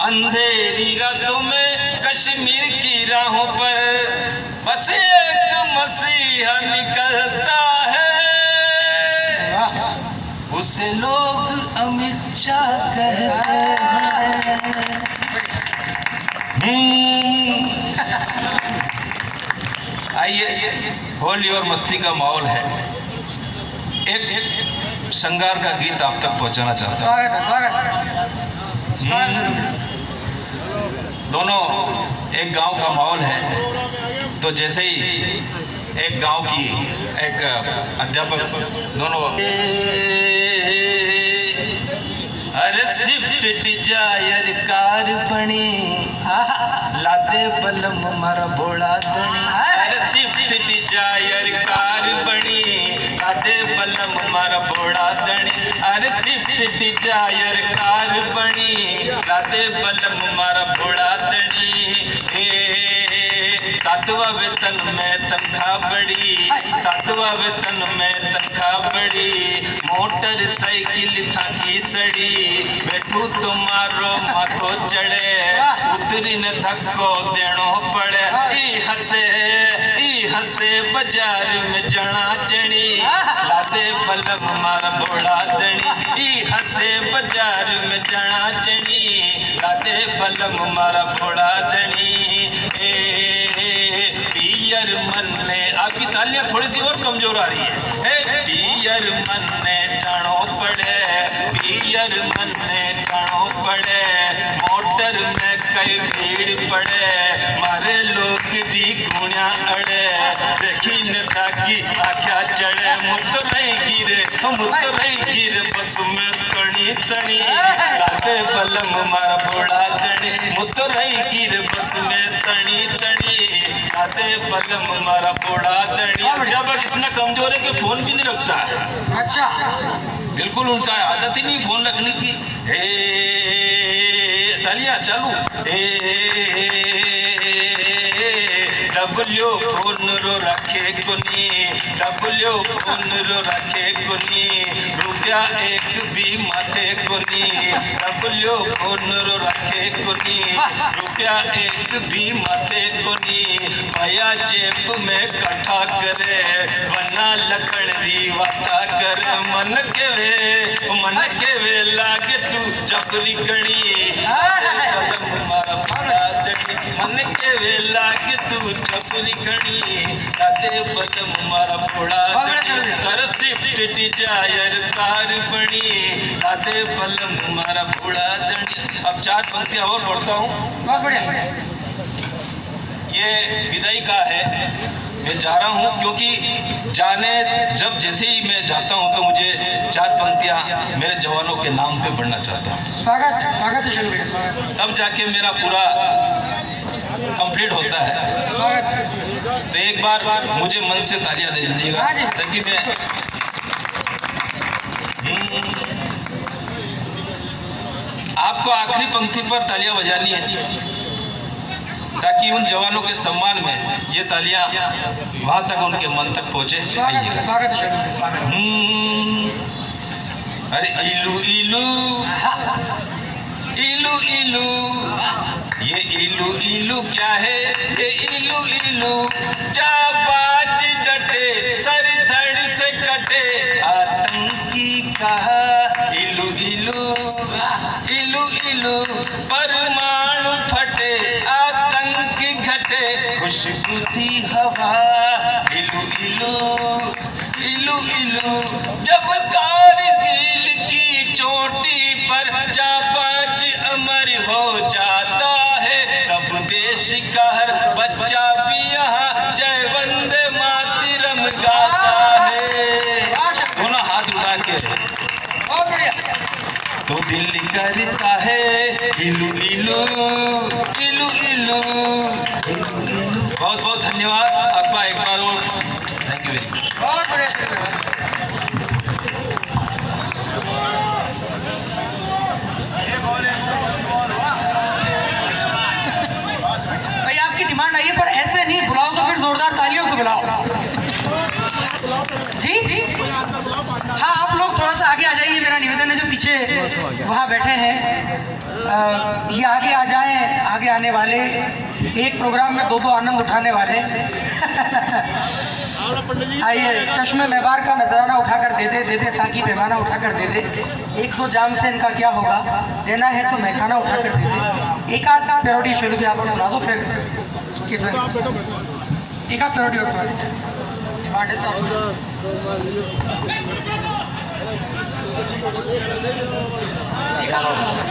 अंधेरी रातों में कश्मीर की राहों पर बस एक मसीहा निकलता है, उसे लोग अमित शाह कहते हैं। आइए होली और मस्ती का माहौल है, एक श्रृंगार का गीत आप तक पहुंचाना चाहता हूँ। स्वागत है स्वागत। दोनों एक गांव का माहौल है, तो जैसे ही एक गांव की एक अध्यापक दोनों अरे स्विफ्ट डिजायर कार बनी लादे बलम मारा भोला धनी, अरे स्विफ्ट डिजायर कार बनी लादे बलम मारा भोला धनी, अरे स्विफ्ट डिजायर कार बनी लादे बलम मारा भोला धनी। 7वां वेतन में तनख्वाह बढ़ी, 7वां वेतन में तनख्वाह बढ़ी, मोटरसाइकिल था घीसड़ी, बैठू तुम्हारो माथो चढ़े, उतरी ने धक्को देनो पड़े, ई हसे बाजार में जना चढ़ी लादे बलम मारा भोला धनी, ई हसे बाजार में जना चढ़ी लादे बलम मारा भोला धनी। पियर मन ने आपकी तालियां थोड़ी सी और कमजोर आ रही है। पियर मन ने जानो पड़े, पियर मन ने जानो पड़े, मोटर में कई भीड़ पड़े, मारे लोग री गुणिया अड़े, देखी न ताकि आख्या चढ़े, मुतरई गिरे बस में तणी तणी लादे बलम मारा भोला धनी, मुतरई गिरे बस में तणी तणी लादे बलम मारा भोला धनी। जब इतना कमजोर है कि फोन भी नहीं रखता है। अच्छा बिल्कुल उनका आदत ही नहीं फोन रखने की। तालियां चालू। डब्ल्यू फोन रो रखे कुनी, डब्ल्यू फोन रो रखे कुनी, रुपया एक भी माथे कुनी, डब्ल्यू फोन रो रखे कुनी, रुपया एक भी माथे कुनी, भया जेब में कट्ठा करे, बना लकड़ दी वाता करे, मन के वे लागे तू जबरी कणी, मारा भोला धनी, मन के वेला के तू छपरी खड़ी लाते बलम मारा फोड़ा कर स्विफ्ट डिजायर कार बनी लाते बलम मारा फोड़ा दड़ी। अब 4 पंक्तियां और पढ़ता हूँ। बहुत बढ़िया। ये विदाई का है, मैं जा रहा हूँ क्योंकि जाने जब जैसे ही मैं जाता हूँ तो मुझे 4 पंक्तियाँ मेरे जवानों के नाम पे पढ़ना चाहता हूँ। स्वागत है शैलू भैया, स्वागत। तब जाके मेरा पूरा कंप्लीट होता है। स्वागत। तो एक बार मुझे मन से तालियां दे दीजिएगा हाँ जी। ताकि मैं आपको आखिरी पंक्ति पर तालियां बजानी है ताकि उन जवानों के सम्मान में ये तालियां वहां तक उनके मन तक पहुंचे। आइए। स्वागत है शैलू भैया, स्वागत। अरे इलू इलू इलू इलू, ये इलू इलू क्या है? ये इलू इलू जाबाज डटे सर धड़ से कटे आतंकी कहा इलू इलू इलू इलू परमाणु फटे आतंक घटे खुशबू सी हवा इलू इलू इलू इलू। जब कारगिल की चोटी पर जाबाज अमर हो जाता है तब देश का हर बच्चा भी यहाँ जय वंदे मातरम गाता है। दोनों हाथ उठा के बहुत बढ़िया। तो दिल करता है इलू इलू इलू इलू इलू। बहुत बहुत धन्यवाद आपका एक बार और। Thank you very much. बहुत बढ़िया शैलू भैया। भाई आपकी डिमांड आई है पर ऐसे नहीं बुलाओ तो फिर जोरदार तालियों से बुलाओ जी। हाँ आप लोग थोड़ा सा आगे आ जाइए, मेरा निवेदन है जो पीछे वहाँ बैठे हैं ये आगे आ जाएं। आगे आने वाले एक प्रोग्राम में 2 आनंद उठाने वाले आइए चश्मे मेबार का नजराना उठाकर दे दे साकी पैमाना उठाकर दे दे। 1-2 जाम से इनका क्या होगा, देना है तो मैखाना उठाकर दे दे। एक आध पैरोडी शैलू भैया आप सुना दो फिर किसान एक आध पैरोडी और सुना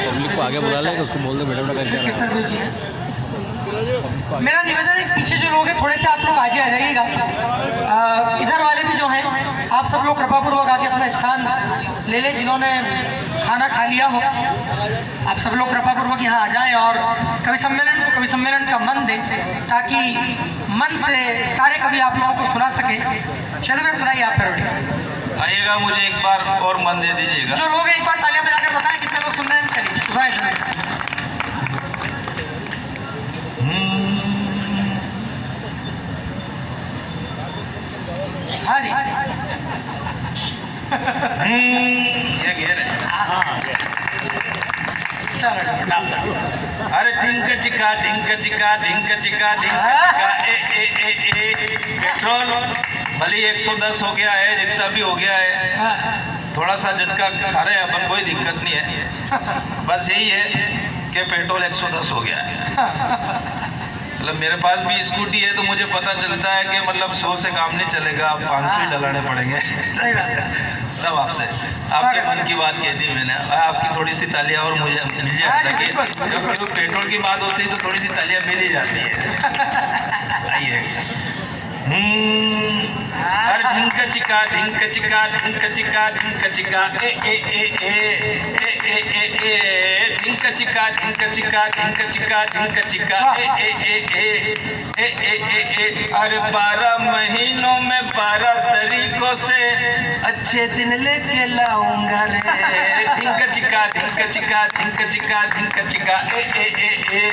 पब्लिक को आगे बुला लेगा, उसको बोल दो मैडम करके किसान जी है। मेरा निवेदन है पीछे जो लोग हैं थोड़े से आप लोग आगे आ जाइएगा। इधर वाले भी जो हैं आप सब लोग कृपापूर्वक आके अपना स्थान ले लें। जिन्होंने खाना खा लिया हो आप सब लोग कृपापूर्वक यहाँ आ जाएं और कवि सम्मेलन का मन दें ताकि मन से सारे कवि आप लोगों को सुना सके। शैलू भैया सुनाइए आप पैरोडी। आइएगा, मुझे एक बार और मन दे दीजिएगा। जो लोग एक बार तालियां बजाकर बताएं कितने लोग सुन रहे हैं। चलिए सुनाइए शैलू। हाँ जी ये घेर है। अरे ढिंक चिका ढिंक चिका ढिंक चिका ढिंक चिका ए पेट्रोल भले 110 हो गया है, जितना भी हो गया है, थोड़ा सा झटका खा रहे हैं अपन, कोई दिक्कत नहीं है। बस यही है कि पेट्रोल 110 हो गया है। मतलब मेरे पास भी स्कूटी है तो मुझे पता चलता है कि मतलब 100 से काम नहीं चलेगा, आप 500 ही डलाने पड़ेंगे। सही बात है। तब आपसे आपके मन की बात कह दी मैंने। आपकी थोड़ी सी तालियां और मुझे मिल जाए ताकि जब पेट्रोल की बात होती है तो थोड़ी सी तालियां मिल ही जाती है। आइए। अरे ढिंक चिका ढिंक चिका ढिंक चिका ढिंक चिका ए ए ए ए ए ए ए ढिंक चिका ढिंक चिका ढिंक चिका ढिंक चिका ए ए ए ए ए ए ए। अरे 12 महीनों में 12 तरीकों से अच्छे दिन लेके लाऊंगा रे। ढिंक चिका ढिंक चिका ढिंक चिका ढिंक चिका ए ए ए ए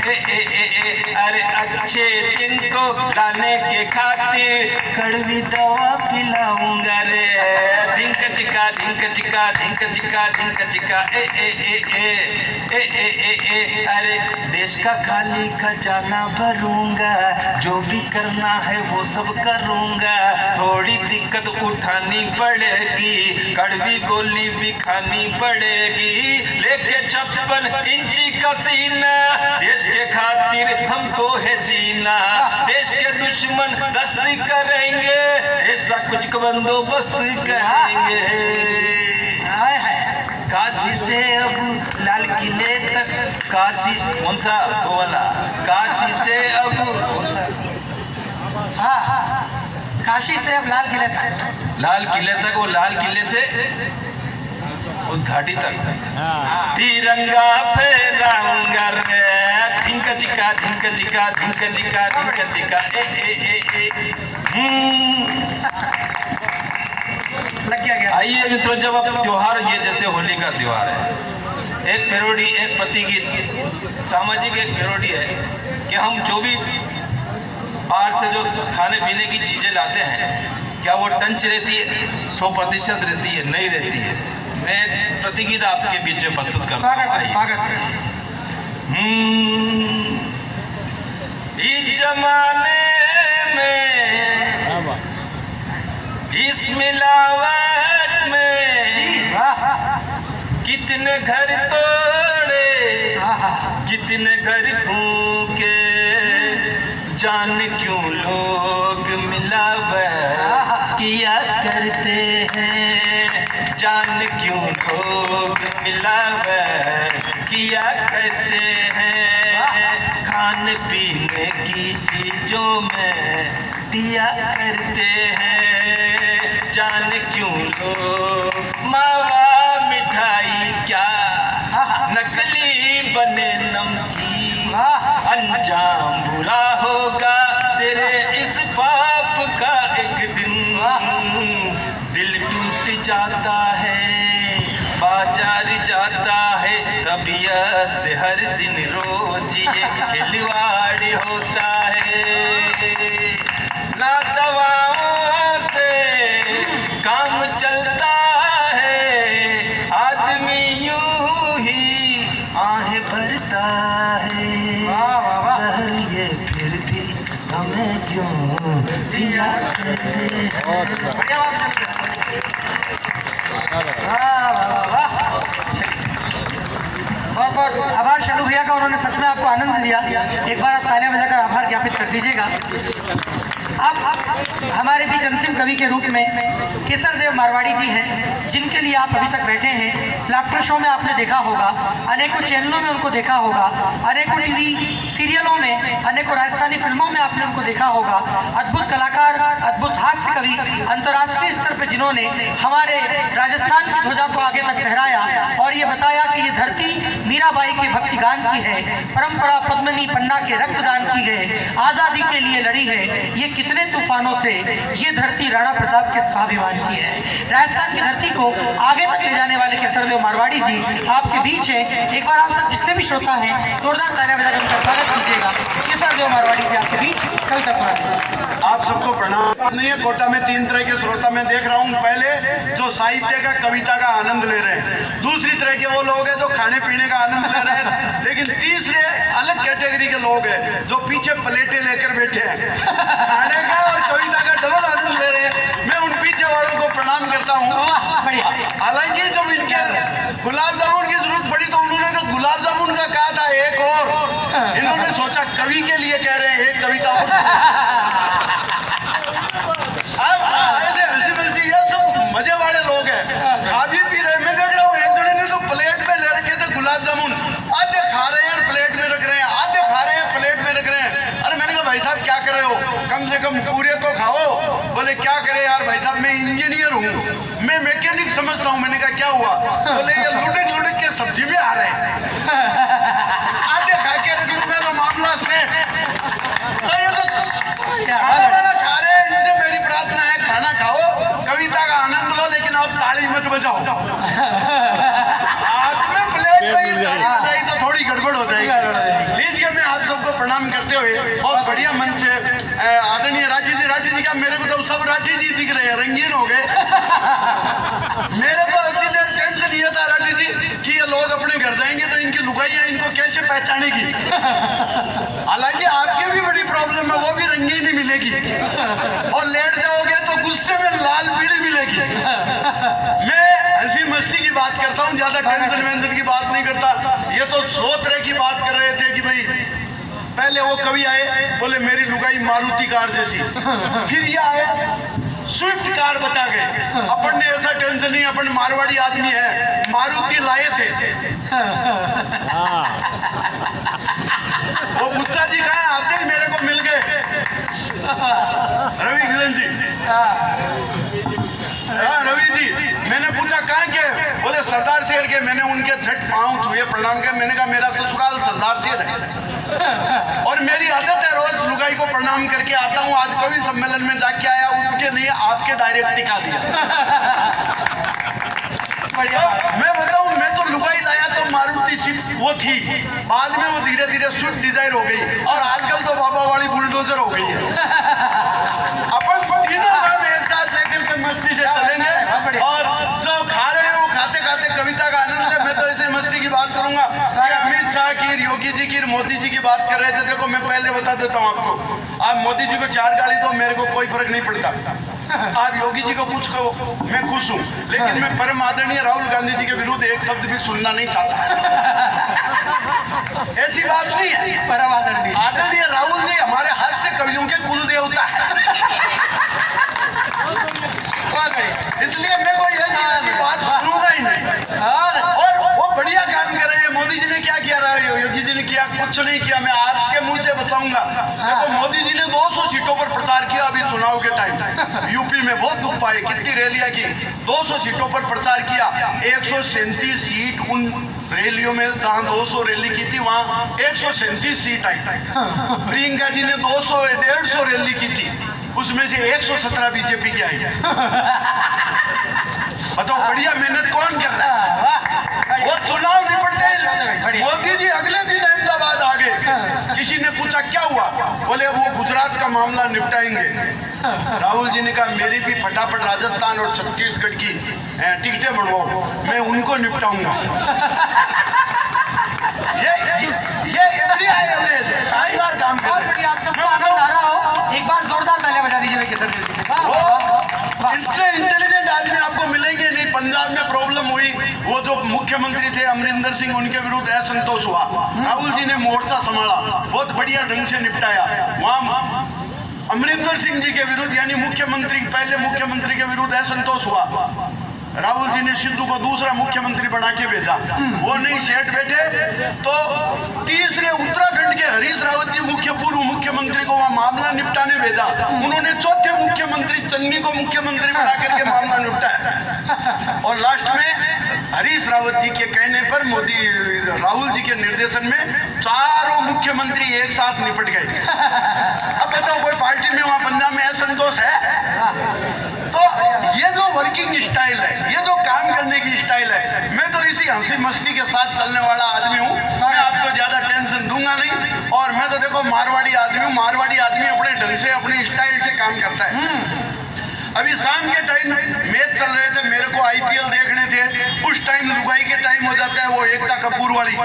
ए ए ए। अरे अच्छे दिन को लाने के खातिर कड़वी दवा पिलाऊंगा रे। ढिंक चिका ढिंक चिका ढिंक चिका ढिंक चिका ए ए ए ए ए ए ए। अरे देश का खाली खजाना भरूंगा, जो भी करना है वो सब करूंगा। थोड़ी दिक्कत उठानी पड़ेगी, कड़वी गोली भी खानी पड़ेगी। लेके 56 इंची का सीना, देश के खातिर हमको है जीना, देश के दुश्मन दस्ती करेंगे, ऐसा कुछ बंदोबस्त करेंगे। काशी से अब लाल किले तक, काशी कौन सा वो वाला, काशी से अब हाँ, काशी से अब लाल किले तक, लाल किले तक, वो लाल किले से उस घाटी तक तिरंगा फहराऊंगा रे, धिंक चिका धिंक चिका धिंक चिका धिंक चिका ए ए ए लग गया। आइए मित्रों, जब अब त्योहार ये जैसे होली का त्योहार है, एक पैरोडी, एक पति गीत, सामाजिक एक पैरोडी है कि हम जो भी बाहर से जो खाने पीने की चीज़ें लाते हैं, क्या वो टंच रहती है, 100% रहती है, नहीं रहती है। मैं एक प्रतिगीत आपके बीच में प्रस्तुत करता हूँ। स्वागत। इस जमाने में, इस मिलावट में, कितने घर तोड़े, कितने घर फूके, जान क्यों लोग मिलावट किया करते हैं, जान क्यों लोग मिलावट किया करते हैं, खाने पीने की चीजों में दिया करते हैं, जान क्यों लोग मावा मिठाई क्या नकली बने नमकीन, अंजाम बुरा होगा तेरे इस पाप का एक दिन, दिल टूट जाता है, बाजार जाता है, तबीयत से हर दिन रोज ये खिलवाड़ होता है, ना दवाओं से काम चलता है, आदमी यूं ही आहें भरता है, जहर ये फिर भी हमें क्यों दिया करते हैं। बहुत बहुत आभार शलू भैया का, उन्होंने सच में आपको आनंद दिया। एक बार आप तालियां बजाकर आभार ज्ञापित कर दीजिएगा। अब हमारे बीच अंतिम कवि के रूप में केसर देव मारवाड़ी जी हैं, जिनके लिए आप अभी तक बैठे हैं। लाफ्टर शो में आपने देखा होगा, अनेकों चैनलों में उनको देखा होगा, अनेकों टीवी सीरियलों में, अनेकों राजस्थानी फिल्मों में आपने उनको देखा होगा। अद्भुत कलाकार, अद्भुत हास्य कवि, अंतर्राष्ट्रीय स्तर पर जिन्होंने हमारे राजस्थान की ध्वजा को आगे तक फहराया और ये बताया कि ये धरती मीराबाई के भक्ति गान की है, परंपरा पद्मिनी पन्ना के रक्तदान की है, आज़ादी के लिए लड़ी है, ये कितने तूफानों से ये धरती राणा प्रताप के स्वाभिमान की है। राजस्थान की धरती को आगे तक ले जाने वाले केसरदेव मारवाड़ी जी आपके बीच हैं। एक बार आप सब जितने भी श्रोता हैं जोरदार तालियां बजाकर उनका स्वागत कीजिएगा। केसरदेव मारवाड़ी जी आपके बीच कविता सुनाते। आप सबको प्रणाम। नहीं है कोटा में 3 तरह के श्रोता मैं देख रहा हूँ। पहले जो साहित्य का, कविता का आनंद ले रहे हैं, दूसरी तरह के वो लोग हैं जो खाने पीने का आनंद ले रहे हैं, लेकिन तीसरे अलग कैटेगरी के लोग हैं जो पीछे प्लेटें लेकर बैठे हैं, खाने का और कविता का डबल आनंद ले रहे हैं। मैं उन पीछे वालों को प्रणाम करता हूँ। हालांकि जब इनके गुलाब जामुन की जरूरत पड़ी तो उन्होंने तो गुलाब जामुन का कहा था एक और, इन्होंने सोचा कवि के लिए कह रहे हैं एक कविता और। अब ऐसे हंसी मस्ती ये सब मजे वाले लोग हैं, खा भी पी रहे। मैं देख रहा हूँ एक जने ने तो प्लेट में ले रखे थे गुलाब जामुन, आधे खा रहे हैं और प्लेट में रख रहे हैं, आधे खा रहे हैं प्लेट में रख रहे हैं। अरे मैंने कहा भाई साहब क्या कर रहे हो, कम से कम पूरे तो खाओ। बोले क्या करे यार भाई साहब, मैं इंजीनियर हूँ, मैं मैकेनिक समझता हूँ। मैंने कहा क्या हुआ, बोले ये लुढ़क लुढ़क के सब्जी में आ रहे हैं, आधे खा के रख लूंगा तो मामला सेट। खाना खा रहे हैं, इनसे मेरी प्रार्थना है खाना खाओ, कविता का आनंद लो, लेकिन अब ताली मत बजाओ। हाथ में प्लेट में ही ताली बजाई तो थोड़ी गड़बड़ हो जाएगी। लीजिए मैं आप सबको प्रणाम करते हुए बहुत बढ़िया मन से आदरणीय राठी जी का, मेरे को तो सब राठी जी दिख रहे हैं, रंगीन हो गए। मेरे को इतनी देर टेंशन ये था राठी जी कि ये लोग अपने घर जाएंगे तो इनकी लुगाइयाँ इनको कैसे पहचानेगी। हालांकि आपके भी बड़ी प्रॉब्लम है, वो भी रंगीन ही मिलेगी, और लेट जाओगे तो गुस्से में लाल पीली मिलेगी। मैं हंसी मस्ती की बात करता हूँ। हूँ, ज्यादा टेंशन वेंशन की बात नहीं करता। ये तो 100 तरह की बात कर रहे थे कि भाई पहले वो कवि आए बोले मेरी लुगाई मारुति कार जैसी, फिर ये आए स्विफ्ट कार बता गए। अपन ने ऐसा टेंशन नहीं, अपन मारवाड़ी आदमी है, मारुति लाए थे। वो बुच्चा जी कहाँ आते ही मेरे को मिल गए, रवि किशन जी। हाँ रवि जी, मैंने पूछा कहाँ के, बोले सरदार शहर के। मैंने उनके झट पाँव छुए, प्रणाम किया। मैंने कहा मेरा ससुराल सरदार शहर है और मेरी आदत है रोज लुगाई को प्रणाम करके आता हूँ। आज कवि सम्मेलन में जाके आया, उनके लिए आपके डायरेक्ट दिखा दिया। तो मैं बताऊं, मैं तो लुगाई लाया तो मारुति स्विफ्ट वो थी, बाद में वो धीरे धीरे स्विफ्ट डिजायर हो गई और आजकल तो बाबा वाली बुलडोजर हो गई है। अपन तीनों काम एक साथ लेकर के मस्ती से चलेंगे और जो खा रहे हैं वो खाते खाते कविता का आनंद है। मैं तो ऐसे मस्ती की बात करूंगा कि अमित शाह की, योगी जी की, मोदी जी की बात कर रहे थे। देखो मैं पहले बता देता हूँ आपको, आप मोदी जी को 4 गाली दो, मेरे को कोई फर्क नहीं पड़ता। आप योगी जी को कुछ कहो, मैं खुश हूँ, लेकिन मैं परम आदरणीय राहुल गांधी जी के विरुद्ध एक शब्द भी सुनना नहीं चाहता। ऐसी बात नहीं है, परम आदरणीय राहुल जी हमारे हास्य कवियों के कुल देवता है। इसलिए मैं कोई ऐसी बात सुनूंगा ही नहीं। और वो बढ़िया काम कर रहे हैं। मोदी जी ने क्या किया, योगी जी ने किया, कुछ नहीं किया। मैं आपके मुंह से बताऊंगा। देखो मोदी जी ने 200 सीटों पर प्रचार किया अभी चुनाव के टाइम। यूपी में बहुत दुख पाए, कितनी रैलियां की, 200 सीटों पर प्रचार किया। 137 सीट उन रैलियों में, जहां 200 रैली की थी वहां 137 सीट आई। प्रियंका जी ने 200-150 रैली की थी, उसमें से 117 बीजेपी की आई। बताओ बढ़िया मेहनत कौन कर रहा है। वो चुनाव निपटते हैं, मोदी जी अगले दिन अहमदाबाद आ गए। किसी ने पूछा क्या हुआ, बोले वो गुजरात का मामला निपटाएंगे। राहुल जी ने कहा मेरी भी फटाफट राजस्थान और छत्तीसगढ़ की टिकटें बढ़वाओ, मैं उनको निपटाऊंगा। ये बढ़िया है, शानदार काम कर रहे हैं। आप सबको आनंद आ रहा हो, एक बार जोरदार तालियां बजा दीजिए किशन जी। इतने इंटेलिजेंट आदमी आपको मिलेंगे नहीं। पंजाब में प्रॉब्लम हुई, वो जो मुख्यमंत्री थे अमरिंदर सिंह, उनके विरुद्ध असंतोष हुआ। राहुल जी ने मोर्चा संभाला, बहुत बढ़िया ढंग से निपटाया। वहां अमरिंदर सिंह जी के विरुद्ध, यानी मुख्यमंत्री, पहले मुख्यमंत्री के विरुद्ध असंतोष हुआ। राहुल जी ने सिद्धू को दूसरा मुख्यमंत्री बना के भेजा, वो नहीं सेठ बैठे। तो तीसरे उत्तराखंड के हरीश रावत जी पूर्व मुख्यमंत्री को वहां मामला निपटाने भेजा। उन्होंने चौथे मुख्यमंत्री चन्नी को मुख्यमंत्री बना करके मामला निपटाया। और लास्ट में हरीश रावत जी के कहने पर राहुल जी के निर्देशन में चारों मुख्यमंत्री एक साथ निपट गए। अब बताओ कोई पार्टी में वहां पंजाब में असंतोष है? तो ये जो वर्किंग स्टाइल है, ये जो काम करने की स्टाइल है, मैं तो इसी हंसी मस्ती के साथ चलने वाला आदमी हूँ। मैं आपको ज्यादा टेंशन दूंगा नहीं। और मैं तो देखो मारवाड़ी आदमी हूँ, मारवाड़ी आदमी अपने ढंग से, अपने स्टाइल से काम करता है। अभी शाम के टाइम मैच चल रहे थे, मेरे को IPL देखने थे। उस टाइम लुगाई के टाइम हो जाता है, वो एकता कपूर वाली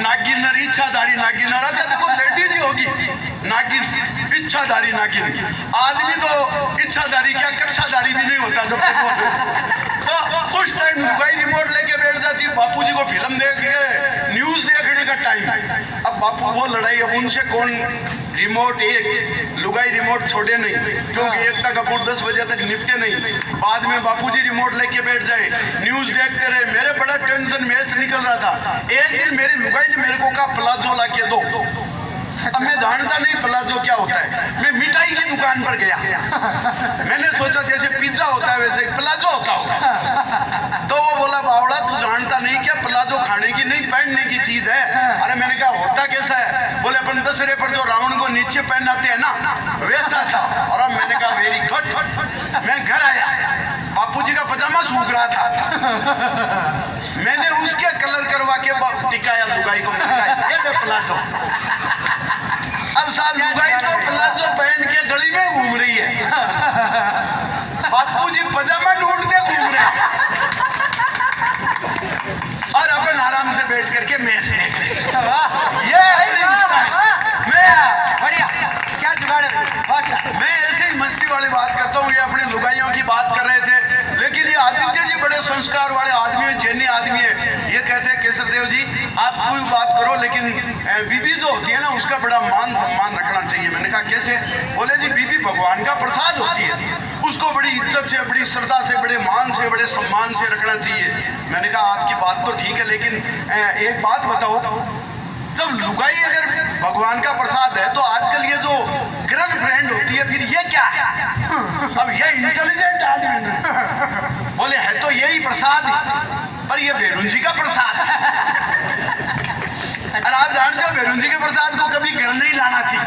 नागिन, इच्छाधारी नागिन। अच्छा देखो लेडीज ही होगी नागिन, इच्छाधारी नागिन। आदमी तो इच्छाधारी क्या कच्छाधारी भी नहीं होता जब तक। तो उस टाइम लुगाई रिमोट लेके बैठ जाती, बापूजी को फिल्म देख के न्यूज देखने का टाइम। अब बापू वो लड़ाई, अब उनसे कौन रिमोट, एक लुगाई रिमोट छोड़े नहीं, क्योंकि एकता कपूर 10 बजे तक निपटे नहीं। बाद में बापूजी रिमोट लेके बैठ जाए, न्यूज देखते रहे। मेरे बड़ा टेंशन, मैच निकल रहा था। एक दिन मेरी लुगाई ने मेरे को कहा प्लाजो ला के दो। अब मैं जानता नहीं प्लाजो क्या होता है। मैं मिठाई की दुकान पर गया, मैंने सोचा जैसे पिज्जा होता है वैसे प्लाजो होता होगा। तो वो बोला बावड़ा तू जानता नहीं क्या, प्लाजो खाने की नहीं पहनने की चीज है। अरे मैंने कहा होता कैसा है? बोले अपन दशहरे पर जो रावण को नीचे पहनाते हैं ना, वैसा सा। और अब मैंने कहा वेरी गुड। मैं घर आया, बापूजी का पजामा सूख रहा था, मैंने उसके कलर करवा के टिकाया लुगाई को। ये ले प्लाजो। अब साहब लुगाई तो प्लाजो पहन के गली में घूम रही है, बापूजी पजामा ढूंढते घूम रहे हैं, और अपन आराम से बैठ करके मैच देख रहे हैं। ये बढ़िया, क्या जुगाड़ है। मैं ऐसे ही मस्ती वाली बात करता हूँ। ये अपनी लुगाइयों की बात कर रहे थे, लेकिन ये आदित्य जी बड़े संस्कार वाले आदमी है, जैनी आदमी है, ये कहते हैं केसर देव जी आप कोई बात करो लेकिन बीबी जो होती है ना उसका बड़ा मान सम्मान रखना चाहिए। मैंने कहा कैसे? बोले जी बीबी भगवान का प्रसाद होती है, उसको बड़ी इज्जत से, बड़ी श्रद्धा से, बड़े मान से, बड़े सम्मान से रखना चाहिए। मैंने कहा आपकी बात तो ठीक है, लेकिन एक बात बताओ, जब लुगाई अगर भगवान का प्रसाद है तो आजकल ये जो गर्लफ्रेंड होती है फिर ये क्या है? अब ये इंटेलिजेंट आदमी है, बोले है तो यही प्रसाद ही, पर ये बेरुंजी का प्रसाद है। और आप जानते हो बेरुंजी के प्रसाद को कभी घर नहीं लाना थी,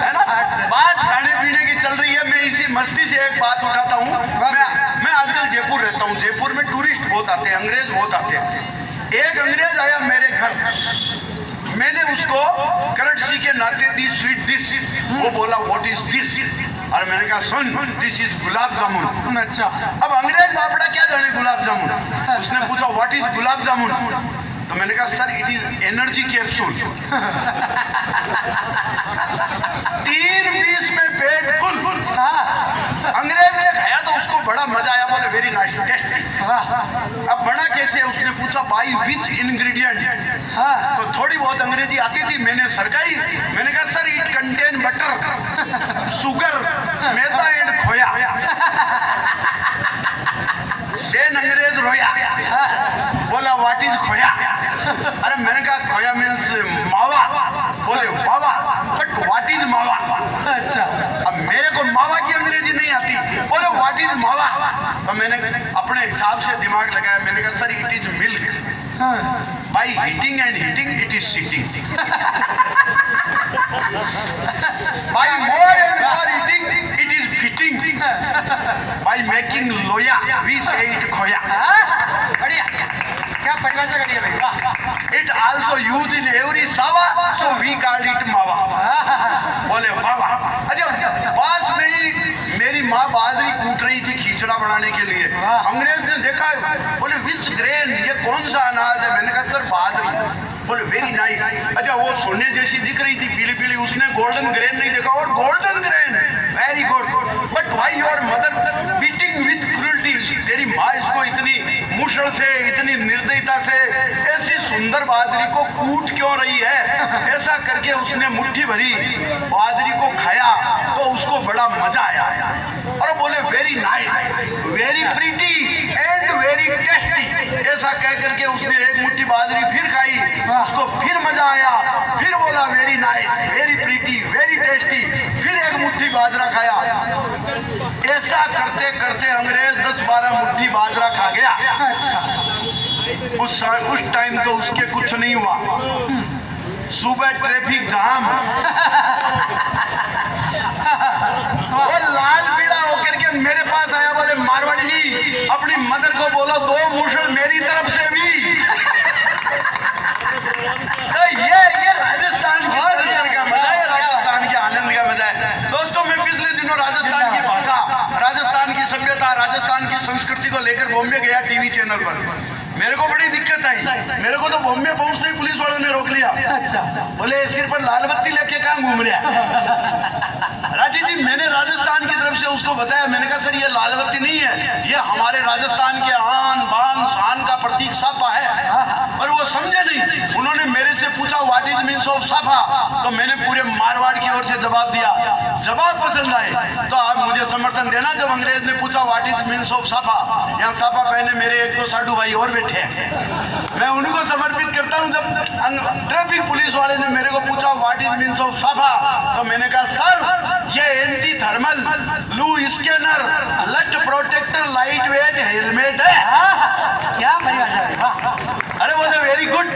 है ना? बात खाने पीने की चल रही है, मैं इसी मस्ती से एक बात उठाता हूँ। मैं आजकल जयपुर रहता हूँ, जयपुर में टूरिस्ट बहुत आते हैं, अंग्रेज बहुत आते हैं। एक अंग्रेज आया मेरे घर, मैंने उसको करटसी के नाते दी स्वीट डिश, वो बोला व्हाट इज दिस, और मैंने कहा सुन दिस इज गुलाब जामुन। अच्छा। अब अंग्रेज बापड़ा क्या जाने गुलाब जामुन, उसने पूछा व्हाट इज गुलाब जामुन, तो मैंने कहा sir it is energy capsule. 3 piece में पेट फुल। अंग्रेज ने खाया तो उसको बड़ा मजा आया, बोले वेरी नाइस टेस्टी। अब बना कैसे? उसने पूछा बाई विच इंग्रेडिएंट, तो थोड़ी बहुत अंग्रेजी आती थी, मैंने सरकाई। मैंने कहा sir it contain butter, sugar, maida and खोया। देन अंग्रेज रोया, बोला व्हाट इज खोया? अरे मैंने कहा खोया मीन्स मावा। बोले मावा, बट व्हाट इज मावा? अच्छा। अब मेरे को मावा की अंग्रेजी नहीं आती, बोले व्हाट इज मावा? तो मैंने अपने हिसाब से दिमाग लगाया, मैंने कहा sir it is milk, by heating and heating it is seating, by more and more heating it is fitting, by making लोया वी से इट खोया। बढ़िया, क्या परिभाषा करिए भाई, वाह। It also use in every सावा सो वी कॉल्ड इट मावा। बोले वाह। अच्छा, पास में ही मेरी माँ बाजरी कूट रही थी खींचड़ा बनाने के लिए, अंग्रेज ने देखा, बोले विच ग्रेन, ये कौन सा अनाज है? मैंने कहा सर बाजरी। बोले वेरी नाइस। अच्छा, वो सोने जैसी दिख रही थी पीली पीली, उसने गोल्डन ग्रेन नहीं देखा, और golden grain, very good, but why your mother beating with cruelty, तेरी माँ इसको इतनी मुश्किल से, इतनी निर्दयता से ऐसी सुंदर बाजरी को कूट क्यों रही है? ऐसा करके उसने मुट्ठी भरी बाजरी को खाया तो उसको बड़ा मजा आया, और बोले very nice, very pretty and very tasty. ऐसा कह करके उसने एक मुट्ठी बाजरी फिर खाई, उसको फिर मजा आया, फिर बोला very nice, very pretty, very tasty, फिर एक मुट्ठी बाजरा खाया। ऐसा करते करते अंग्रेज 10-12 मुट्ठी बाजरा खा गया। उस टाइम तो उसके कुछ नहीं हुआ, सुबह ट्रैफिक जाम, वो लाल पीला होकर के मेरे पास आया, बोले मारवाड़ी जी अपनी मदर को बोलो 2 मुश्किल मेरी तरफ से भी। तो ये राजस्थान की कल्चर का मजा है, राजस्थान के आनंद का मजा है। दोस्तों, मैं पिछले दिनों राजस्थान की भाषा, राजस्थान की सभ्यता, राजस्थान की संस्कृति को लेकर बॉम्बे गया टीवी चैनल पर। मेरे को बड़ी दिक्कत आई, मेरे को तो बॉम्बे पहुंचते ही पुलिस वालों ने रोक लिया। अच्छा। बोले सिर पर लाल बत्ती लेके कहाँ घूम रहा है? राठी जी, मैंने राजस्थान की तरफ से उसको बताया, मैंने कहा सर ये लाल बत्ती नहीं है, ये हमारे राजस्थान के आन बान शान का प्रतीक साफा है, और वो समझे नहीं। उन्होंने मेरे से पूछा व्हाट इज मीन्स ऑफ साफा, तो मैंने पूरे मारवाड़ की ओर से जवाब दिया। जवाब पसंद आए तो आप मुझे समर्थन देना। जब अंग्रेज ने पूछा व्हाट इज मीन्स ऑफ साफा, यहाँ साफा पहने मेरे 1-2 साधु भाई और बैठे हैं, मैं उनको समर्पित करता हूँ। जब ट्रैफिक पुलिस वाले ने मेरे को पूछा व्हाट इज मीन्स ऑफ साफा, तो मैंने कहा सर ये एंटी थर्मल लू स्कैनर लट प्रोटेक्टर लाइट वेट हेलमेट है। क्या परिभाषा है, वाह। अरे बोले वेरी गुड,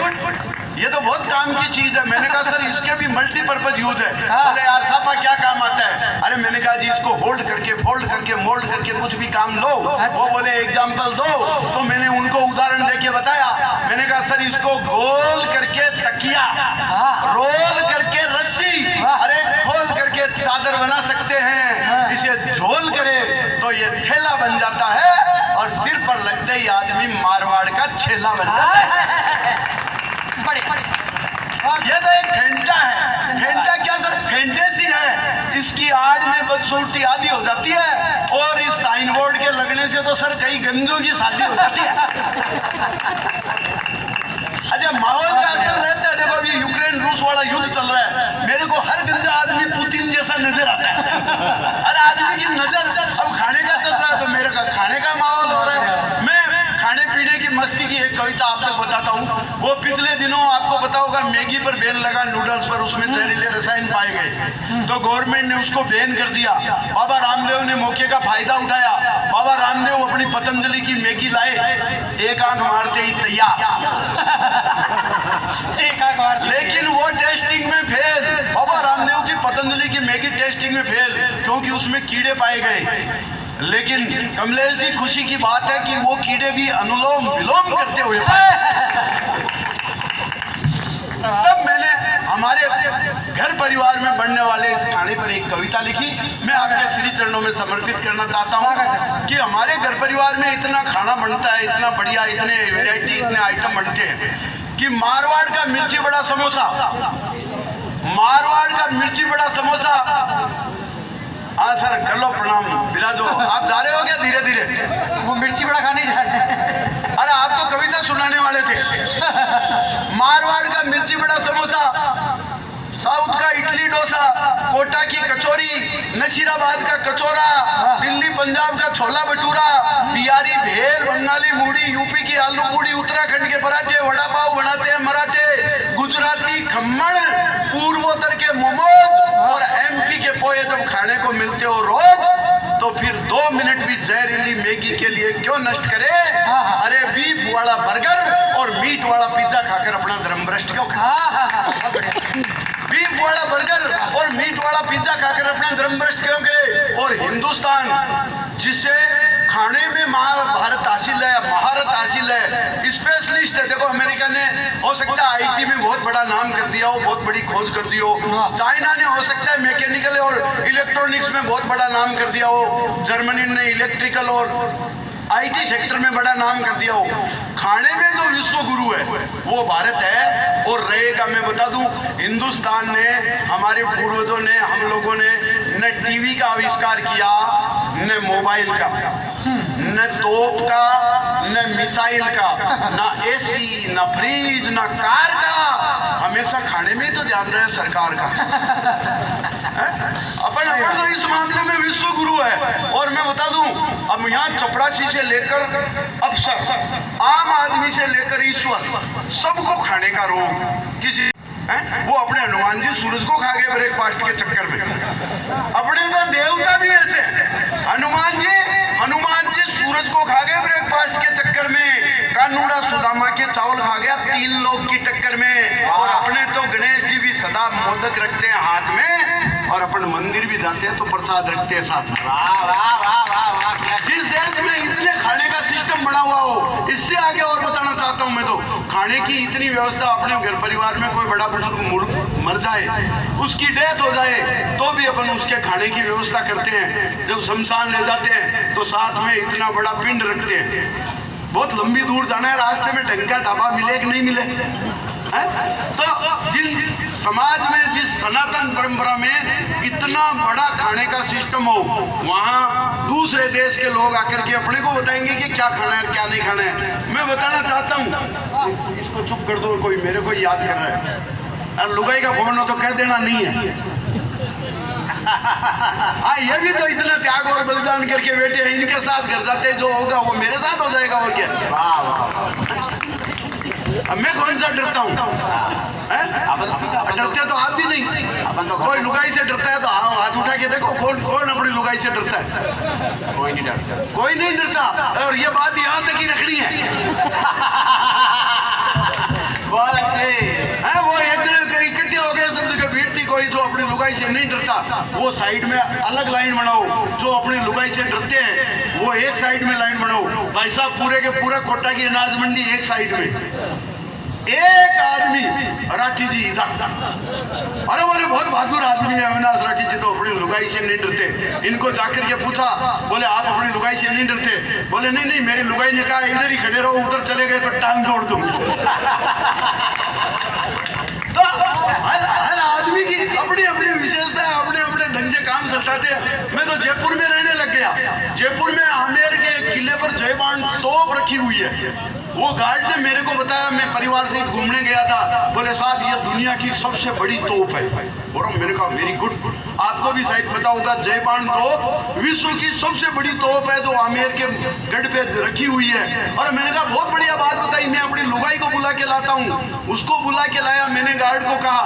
ये तो बहुत काम की चीज है। मैंने कहा सर इसके भी मल्टीपर्पज यूज है। बोले यार साफा क्या काम आता है? अरे मैंने कहा जी इसको होल्ड करके, फोल्ड करके, मोल्ड करके कुछ भी काम लो। वो बोले एग्जाम्पल दो, तो मैंने उनको उदाहरण देके बताया। मैंने कहा सर इसको गोल करके तकिया, रोल करके रस्सी, अरे खोल करके चादर बना सकते हैं। इसे झोल करे तो ये थैला बन जाता है, और सिर पर लगते ही आदमी मारवाड़ का छेला बन जाता है। ये तो एक फेंटा है। फेंटा क्या सर? फेंटेसी है। इसकी आड़ में बदसूरती आदि हो जाती है, और इस साइन बोर्ड के लगने से तो सर कई गंजों की शादी हो जाती है। अच्छा, माहौल का असर रहता है। देखो अभी यूक्रेन रूस वाला युद्ध चल रहा है, मेरे को हर गंजा आदमी पुतिन जैसा नजर आता है। हर आदमी की नजर अब खाने का चल रहा है तो मेरे का खाने का माहौल हो रहा है। मैं खाने पीने की मस्ती की एक कविता आप तक बताता हूँ। वो पिछले दिनों आपको पता होगा मैगी पर बैन लगा, नूडल्स पर, उसमें जहरीले रसायन पाए गए तो गवर्नमेंट ने उसको बैन कर दिया। बाबा रामदेव ने मौके का फायदा उठाया। बाबा रामदेव अपनी पतंजलि की मैगी लाए, एक आंख मारते ही तैयार। लेकिन वो टेस्टिंग में फेल। बाबा रामदेव की पतंजलि की मैगी टेस्टिंग में फेल क्योंकि उसमें कीड़े पाए गए। लेकिन कमलेश जी, खुशी की बात है कि वो कीड़े भी अनुलोम विलोम करते हुए पाए। तब मैंने हमारे घर परिवार में बनने वाले इस खाने पर एक कविता लिखी। मैं आपके श्री चरणों में समर्पित करना चाहता हूँ कि हमारे घर परिवार में इतना खाना बनता है, इतना बढ़िया, इतने वैरायटी, इतने आइटम बनते हैं कि मारवाड़ का मिर्ची बड़ा समोसा, मारवाड़ का मिर्ची बड़ा समोसा। हाँ सर, कर लो प्रणाम, बिराजो। आप जा रहे हो क्या धीरे धीरे? वो मिर्ची बड़ा खाने जा रहे हैं। अरे आप तो कविता सुनाने वाले थे। मारवाड़ का मिर्ची बड़ा समोसा, साउथ का इडली डोसा, कोटा की कचौरी, नशीराबाद का कचौरा, दिल्ली पंजाब का छोला भटूरा, बिहारी भेल, बंगाली मूढ़ी, यूपी की आलू पूड़ी, उत्तराखंड के पराठे, वड़ा पाव बनाते हैं मराठे, गुजराती खम्मण, पूर्वोत्तर के मोमोज और एमपी के पोहे जब खाने को मिलते हो रोज तो फिर 2 मिनट भी जहरीली मैगी के लिए क्यों नष्ट करे? अरे बीफ वाला बर्गर और मीट वाला पिज्जा खाकर अपना धर्म भ्रष्ट क्यों करे? बीफ वाला बर्गर और मीट वाला पिज्जा खाकर अपना धर्म भ्रष्ट क्यों करे? और हिंदुस्तान जिससे खाने में महारत हासिल है, महारत हासिल है, स्पेशलिस्ट है। देखो अमेरिका ने हो सकता है आईटी में बहुत बड़ा नाम कर दिया हो, बहुत बड़ी खोज कर दी हो। चाइना ने हो सकता है मैकेनिकल और इलेक्ट्रॉनिक्स में बहुत बड़ा नाम कर दिया हो। जर्मनी ने इलेक्ट्रिकल और आईटी सेक्टर में बड़ा नाम कर दिया हो। खाने में जो विश्व गुरु है वो भारत है और रहेगा। मैं बता दूं, हिंदुस्तान ने, हमारे पूर्वजों ने, हम लोगों ने न टीवी का आविष्कार किया, न मोबाइल का, न तोप का, न मिसाइल का, न एसी, न फ्रिज, न कार का। हमेशा खाने में तो ध्यान रहे सरकार का। अपन तो इस मामले में विश्व गुरु है। और मैं बता दूं, अब यहाँ चपरासी से लेकर अफसर, आम आदमी से लेकर ईश्वर, सबको खाने का रोग। किसी वो अपने हनुमान जी सूरज को खा गए ब्रेकफास्ट के चक्कर में। अपने तो देवता भी ऐसे, हनुमान जी सूरज को खा गए ब्रेकफास्ट के चक्कर में। कानूड़ा सुदामा के चावल खा गया 3 लोग की टक्कर में। और अपने तो गणेश जी भी सदा मोदक रखते हैं हाथ में, और अपन मंदिर भी जाते हैं तो प्रसाद रखते हैं साथ में। वाह वाह वाह वाह वाह। जिस देश में इतने खाने का सिस्टम बना हुआ हो, इससे आगे और बताना चाहता हूं मैं तो, खाने की इतनी व्यवस्था। अपने घर परिवार में कोई बड़ा बुजुर्ग मर जाए, उसकी डेथ हो जाए, तो भी अपन उसके खाने की व्यवस्था करते हैं। जब शमशान ले जाते हैं तो साथ में इतना बड़ा पिंड रखते हैं। बहुत लंबी दूर जाना है, रास्ते में ढंग का ढाबा मिले कि नहीं मिले है? तो जिन समाज में, जिस सनातन परंपरा में इतना बड़ा खाने का सिस्टम हो, वहाँ दूसरे देश के लोग आकर के अपने को बताएंगे कि क्या खाना है क्या नहीं खाना है। मैं बताना चाहता हूँ, इसको चुप कर दो, कोई मेरे को याद कर रहा है। और लुगाई का फोन हो तो कह देना नहीं है। हाँ, ये भी तो इतना त्याग और बलिदान करके बैठे हैं, इनके साथ घर जाते जो होगा वो मेरे साथ हो जाएगा और क्या। अब मैं कौन सा डरता हूँ? डरते तो आप भी नहीं। कोई लुगाई से डरता है तो हाथ उठा के देखो, कौन अपनी लुगाई से डरता है? कोई नहीं डरता, कोई नहीं डरता। और ये बात यहाँ तक ही रखनी है। बहुत अच्छे है वो एक जगह इकट्ठे हो गए, सब जगह भीड़ थी। कोई जो अपनी लुगाई से नहीं डरता वो साइड में अलग लाइन बनाओ, जो अपनी लुगाई से डरते हैं वो एक साइड में लाइन बनाओ। भाई साहब, पूरे के पूरा कोटा की अनाज मंडी एक साइड में, एक आदमी राठी जी इधर। अरे बोले बहुत बहादुर आदमी है अविनाश राठी जी, तो अपनी लुगाई से नहीं डरते। इनको जाकर के पूछा, बोले आप अपनी लुगाई से नहीं डरते? बोले नहीं, मेरी लुगाई ने कहा इधर ही खड़े रहो, उधर चले गए तो टांग तोड़ दूंगी। तो हर आदमी की अपनी अपनी विशेषता है, अपने अपने ढंग से काम बताते हैं। मैं तो जयपुर में रहने लग गया। जयपुर में आमेर के किले पर जयबान तोप रखी हुई है। वो गार्ड ने मेरे को बताया, मैं परिवार से घूमने गया था, बोले साहब ये दुनिया की सबसे बड़ी तोप है। और मैंने कहा वेरी गुड। आपको भी शायद पता होगा जयबान तोप विश्व की सबसे बड़ी तोप है जो आमेर के गढ़ पे रखी हुई है। और मैंने कहा बहुत बढ़िया बात बताई, मैं अपनी लुगाई को बुला के लाता हूँ। उसको बुला के लाया, मैंने गार्ड को कहा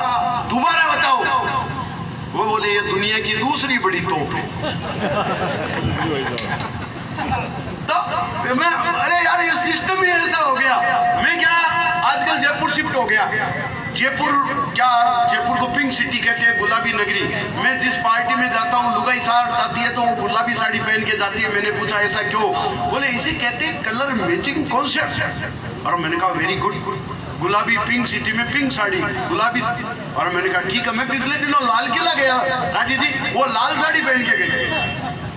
दोबारा बताओ। वो बोले ये दुनिया की दूसरी बड़ी तोप है। तो मैं अरे यार ये सिस्टम ही ऐसा हो गया। मैं क्या आजकल जयपुर शिफ्ट हो गया। जयपुर को पिंक सिटी कहते हैं, गुलाबी नगरी। मैं जिस पार्टी में जाता हूँ लुगाई साड़ जाती है तो वो गुलाबी साड़ी पहन के जाती है। मैंने पूछा ऐसा क्यों? बोले इसे कहते हैं कलर मैचिंग कॉन्सेप्ट। और मैंने कहा वेरी गुड, गुलाबी पिंक सिटी में पिंक साड़ी गुलाबी। और मैंने कहा ठीक है। मैं पिछले दिनों लाल किला गया राठी जी, वो लाल साड़ी पहन के गई,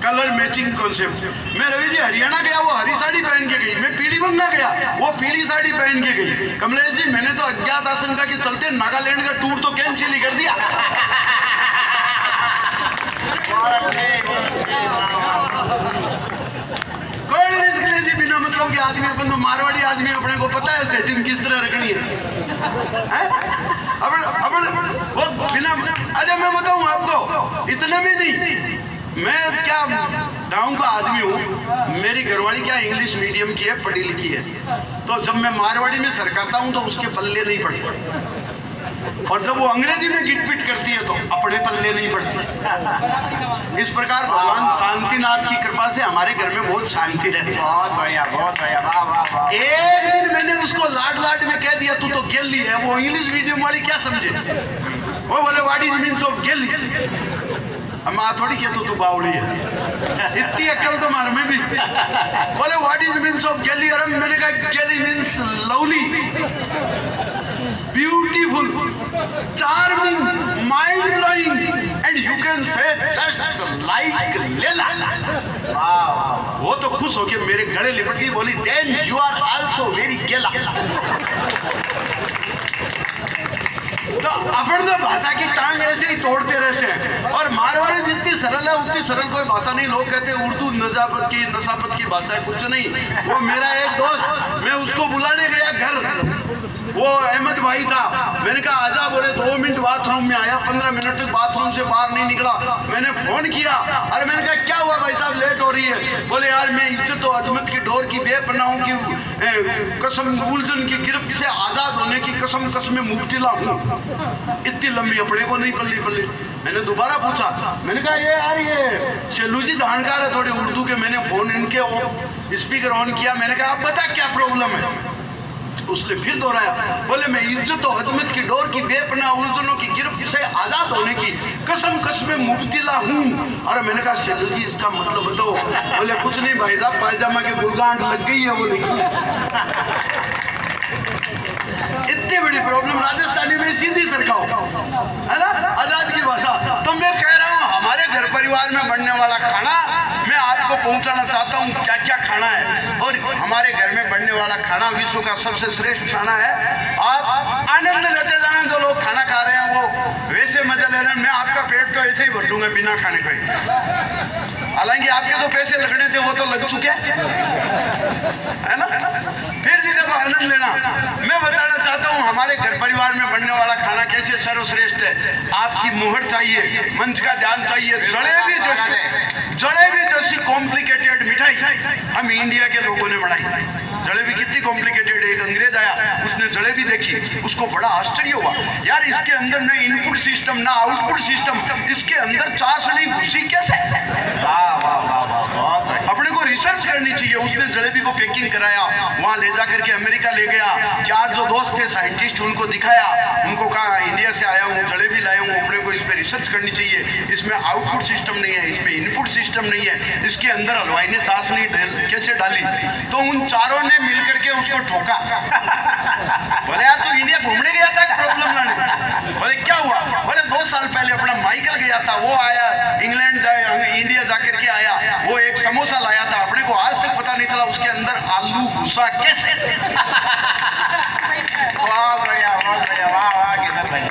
कलर मैचिंग कॉन्सेप्ट। मैं रवि जी हरियाणा गया, वो हरी साड़ी पहन के गई। मैं पीली बंगा गया, वो पीली साड़ी पहन के गई। कमलेश जी मैंने तो अज्ञात आशंका के चलते नागालैंड का टूर तो कैंसिल ही कर दिया। कोई रिस्क ले जी बिना मतलब के आदमी अपन तो मारवाड़ी आदमी, अपने को पता है सेटिंग किस तरह रखनी है? अपन वो बिना। अच्छा मैं बताऊं आपको, इतने में नहीं, मैं क्या गांव का आदमी हूँ। मेरी घरवाली क्या इंग्लिश मीडियम की है, पढ़ी लिखी है। तो जब मैं मारवाड़ी में सरकाता हूँ तो उसके पल्ले नहीं पड़ते, और जब वो अंग्रेजी में गिटपिट करती है तो अपने पल्ले नहीं पड़ती। इस प्रकार भगवान शांतिनाथ की कृपा से हमारे घर में बहुत शांति रहती है। बहुत बढ़िया, बहुत बढ़िया, वाह वाह वाह। एक दिन मैंने उसको लाड लाड में कह दिया तू तो गेली है। वो इंग्लिश मीडियम वाली क्या समझे? वो बोले व्हाट इज मीन्स ऑफ गेली? माँ थोड़ी कह तू बावड़ी है, इतनी अक्ल तो मार में भी। बोले व्हाट इज मीन्स ऑफ गेली? और मैंने कहा गेली means lovely, beautiful, charming, mind blowing, and you can say just like लेला। वो तो खुश होके मेरे गले लिपट गई, बोली then you are also very गेला। तो अपन तो भाषा की टांग ऐसे ही तोड़ते रहते हैं। और मारवाड़ी जितनी सरल है उतनी सरल कोई भाषा नहीं। लोग कहते हैं उर्दू नजाफत की भाषा है, कुछ नहीं। वो मेरा एक दोस्त, मैं उसको बुलाने गया घर, वो अहमद भाई था। मैंने कहा आजा, बोले 2 मिनट बाथरूम में आया, 15 मिनट तक बाथरूम से बाहर नहीं निकला। मैंने फोन किया, अरे मैंने कहा क्या हुआ भाई साहब, लेट हो रही है? बोले यार मैं इज्जत और अजमत की डोर की बेपनाहों की कसम, उलझन की गिरफ्त से आजाद होने की कसम मुब्तला हूँ। इतनी लंबी अपने को नहीं पल्ली। मैंने दोबारा पूछा, मैंने कहा ये यार ये शेलू जी जानकार है थोड़े उर्दू के। मैंने फोन इनके स्पीकर ऑन किया, मैंने कहा आप बता क्या प्रॉब्लम है? उसने फिर दोहराया, बोले मैं इज्जत और अजमत की डोर की बेपनाह उलझनों की गिरफ्त से आजाद होने की कसम मुब्तला हूँ। और मैंने कहा शेलू जी इसका मतलब बताओ? बोले कुछ नहीं भाई साहब, पायजामा की गुलगांठ लग गई है, वो निकली। इतनी बड़ी प्रॉब्लम राजस्थानी में सीधी सरकाओ, है ना, आजाद की भाषा। तो मैं कह रहा हूँ हमारे घर परिवार में बनने वाला खाना मैं आपको पहुंचाना चाहता हूँ क्या क्या खाना है। और हमारे घर में बनने वाला खाना विश्व का सबसे श्रेष्ठ खाना है। आप आनंद लेते जाना, जो लोग खाना खा रहे हैं वो वैसे मजा ले रहे हैं। मैं आपका पेट तो ऐसे ही भर दूंगा बिना खाने के। हालांकि आपके जो पैसे लगने थे वो तो लग चुके है ना, फिर भी देखो आनंद लेना। मैं बताना चाहता हूँ हमारे घर परिवार में बनने वाला खाना कैसे सर्वश्रेष्ठ है। आपकी मुहर चाहिए, मंच का ध्यान चाहिए। जलेबी जैसी कॉम्प्लिकेटेड मिठाई हम इंडिया के लोगों ने बनाई। जलेबी कितनी कॉम्प्लिकेटेड है। एक अंग्रेज आया, उसने जलेबी देखी, उसको बड़ा आश्चर्य हुआ, यार इसके अंदर ना इनपुट सिस्टम ना आउटपुट सिस्टम, इसके अंदर चाशनी घुसी कैसे? अपने को रिसर्च करनी चाहिए। उसने जलेबी को पैकिंग कराया, वहां ले जा करके अमेरिका ले गया। 4 जो दोस्त थे साइंटिस्ट, उनको दिखाया, उनको कहा इंडिया से आया हूँ, जलेबी लाया हूँ, अपने को इस पर रिसर्च करनी चाहिए। इसमें आउटपुट सिस्टम नहीं है, इसमें इनपुट सिस्टम नहीं है, इसके अंदर हलवाई ने चाशनी कैसे डाली? तो उन चारों ने मिलकर के उसको ठोका। बोले यार तू इंडिया घूमने गया था प्रॉब्लम लाने? बोले क्या हुआ? बोले 2 साल पहले अपना माइकल गया था, वो आया इंग्लैंड इंडिया जाकर के आया, वो एक समोसा लाया था, अपने को आज तक पता नहीं चला उसके अंदर आलू घुसा कैसे। बहुत बढ़िया, वाह वाह किशन भाई।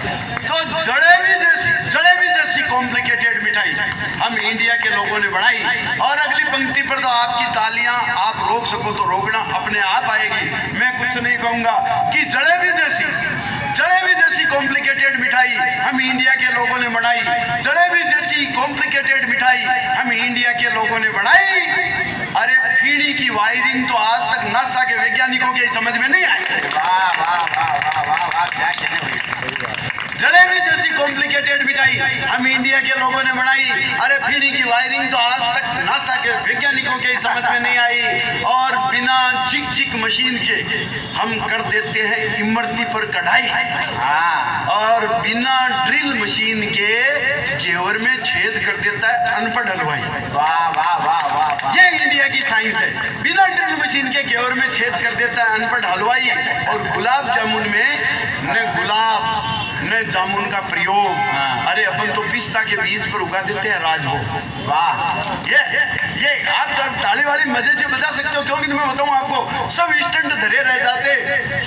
तो जलेबी जैसी कॉम्प्लिकेटेड मिठाई हम इंडिया के लोगों ने बनाई। और अगली पंक्ति पर तो आपकी तालियां आप रोक सको तो रोकना अपने आप आएगी, मैं कुछ नहीं कहूंगा। कि जलेबी जैसी कॉम्प्लिकेटेड मिठाई हम इंडिया के लोगों ने बनाई, जलेबी जैसी कॉम्प्लिकेटेड मिठाई हम इंडिया के लोगों ने बनाई। अरे फीणी की वायरिंग तो आज तक नासा के वैज्ञानिकों के समझ में नहीं आई। वाह वाह वाह वाह वाह वाह, क्या कहने भैया। जलेबी जैसी कॉम्प्लिकेटेड मिठाई हम इंडिया के लोगों ने बनाई। अरे फीणी की वायरिंग तो आज तक नासा के वैज्ञानिकों के समझ में नहीं आई। और बिना चिक चिक मशीन के हम कर देते हैं इमरती पर कढ़ाई। और बिना ड्रिल मशीन के घेवर में छेद कर देता है अनपढ़ हलवाई। वाह वाह वाह वाह, ये इंडिया की साइंस है। बिना ड्रिल मशीन के घेवर में छेद कर देता है अनपढ़ हलवाई। और गुलाब जामुन में न गुलाब न जामुन का प्रयोग। अरे अपन तो पिस्ता के बीज पर उगा देते हैं राजभोग। वाह, ये आप ताली वाली मजे से बजा सकते हो, क्योंकि मैं बताऊं आपको, सब स्टंट धरे रह जाते,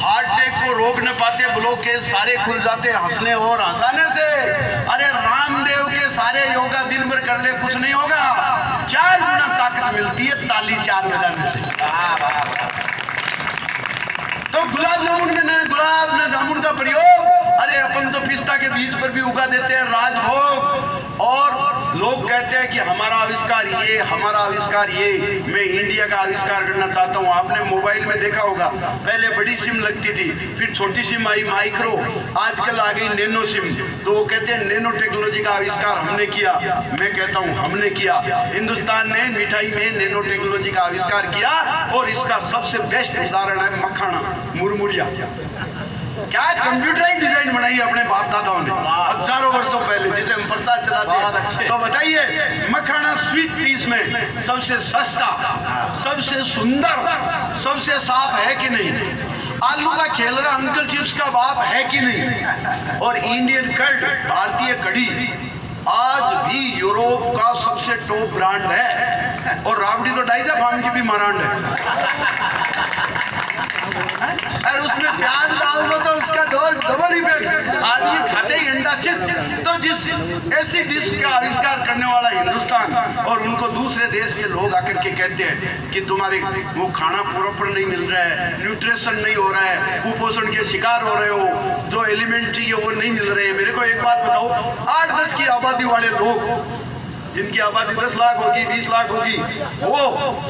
हार्ट अटैक को रोक न पाते, ब्लॉक के सारे खुल जाते हंसने और हंसाने से। अरे रामदेव के सारे योगा दिन भर कर ले कुछ नहीं होगा, 4 गुना ताकत मिलती है ताली 4 बजाने से। वाह वाह वाह। तो गुलाब जामुन में न गुलाब न जामुन का प्रयोग। अरे अपन तो पिस्ता के बीज पर भी उगा देते हैं राजभोग। और लोग कहते हैं कि हमारा आविष्कार ये, हमारा आविष्कार ये। मैं इंडिया का आविष्कार करना चाहता हूँ। आपने मोबाइल में देखा होगा, पहले बड़ी सिम लगती थी, फिर छोटी सिम आई माइक्रो, आजकल आ गई नैनो सिम। तो वो कहते हैं नैनो टेक्नोलॉजी का आविष्कार हमने किया। मैं कहता हूँ हमने किया। हिंदुस्तान ने मिठाई में नैनो टेक्नोलॉजी का आविष्कार किया। और इसका सबसे बेस्ट उदाहरण है मखाना, मुरमुरिया। क्या कंप्यूटराइज डिजाइन बनाई अपने बाप दादाओं ने हजारों वर्षों पहले, जिसे हम प्रसाद चलाते हैं। तो बताइए, मखाना स्वीट पीस में सबसे सस्ता, सबसे सुंदर, सबसे साफ है कि नहीं? आलू का खेलरा अंकल चिप्स का बाप है कि नहीं? और इंडियन कर्ड, भारतीय कढ़ी, आज भी यूरोप का सबसे टॉप ब्रांड है। और राबड़ी तो डाइजा फार्म की भी मरांड है। अरे उसमें प्याज डाल दो तो उसका डबल इफेक्ट, आदमी खाते ही अंडा चित। तो जिस ऐसी डिश का आविष्कार करने वाला हिंदुस्तान, और उनको दूसरे देश के लोग आकर के कहते हैं कि तुम्हारे वो खाना प्रॉपर नहीं मिल रहा है, न्यूट्रिशन नहीं हो रहा है, कुपोषण के शिकार हो रहे हो, जो एलिमेंट चाहिए वो नहीं मिल रहे हैं। मेरे को एक बात बताओ, 8-10 की आबादी वाले लोग, जिनकी आबादी 10 लाख होगी, 20 लाख होगी, वो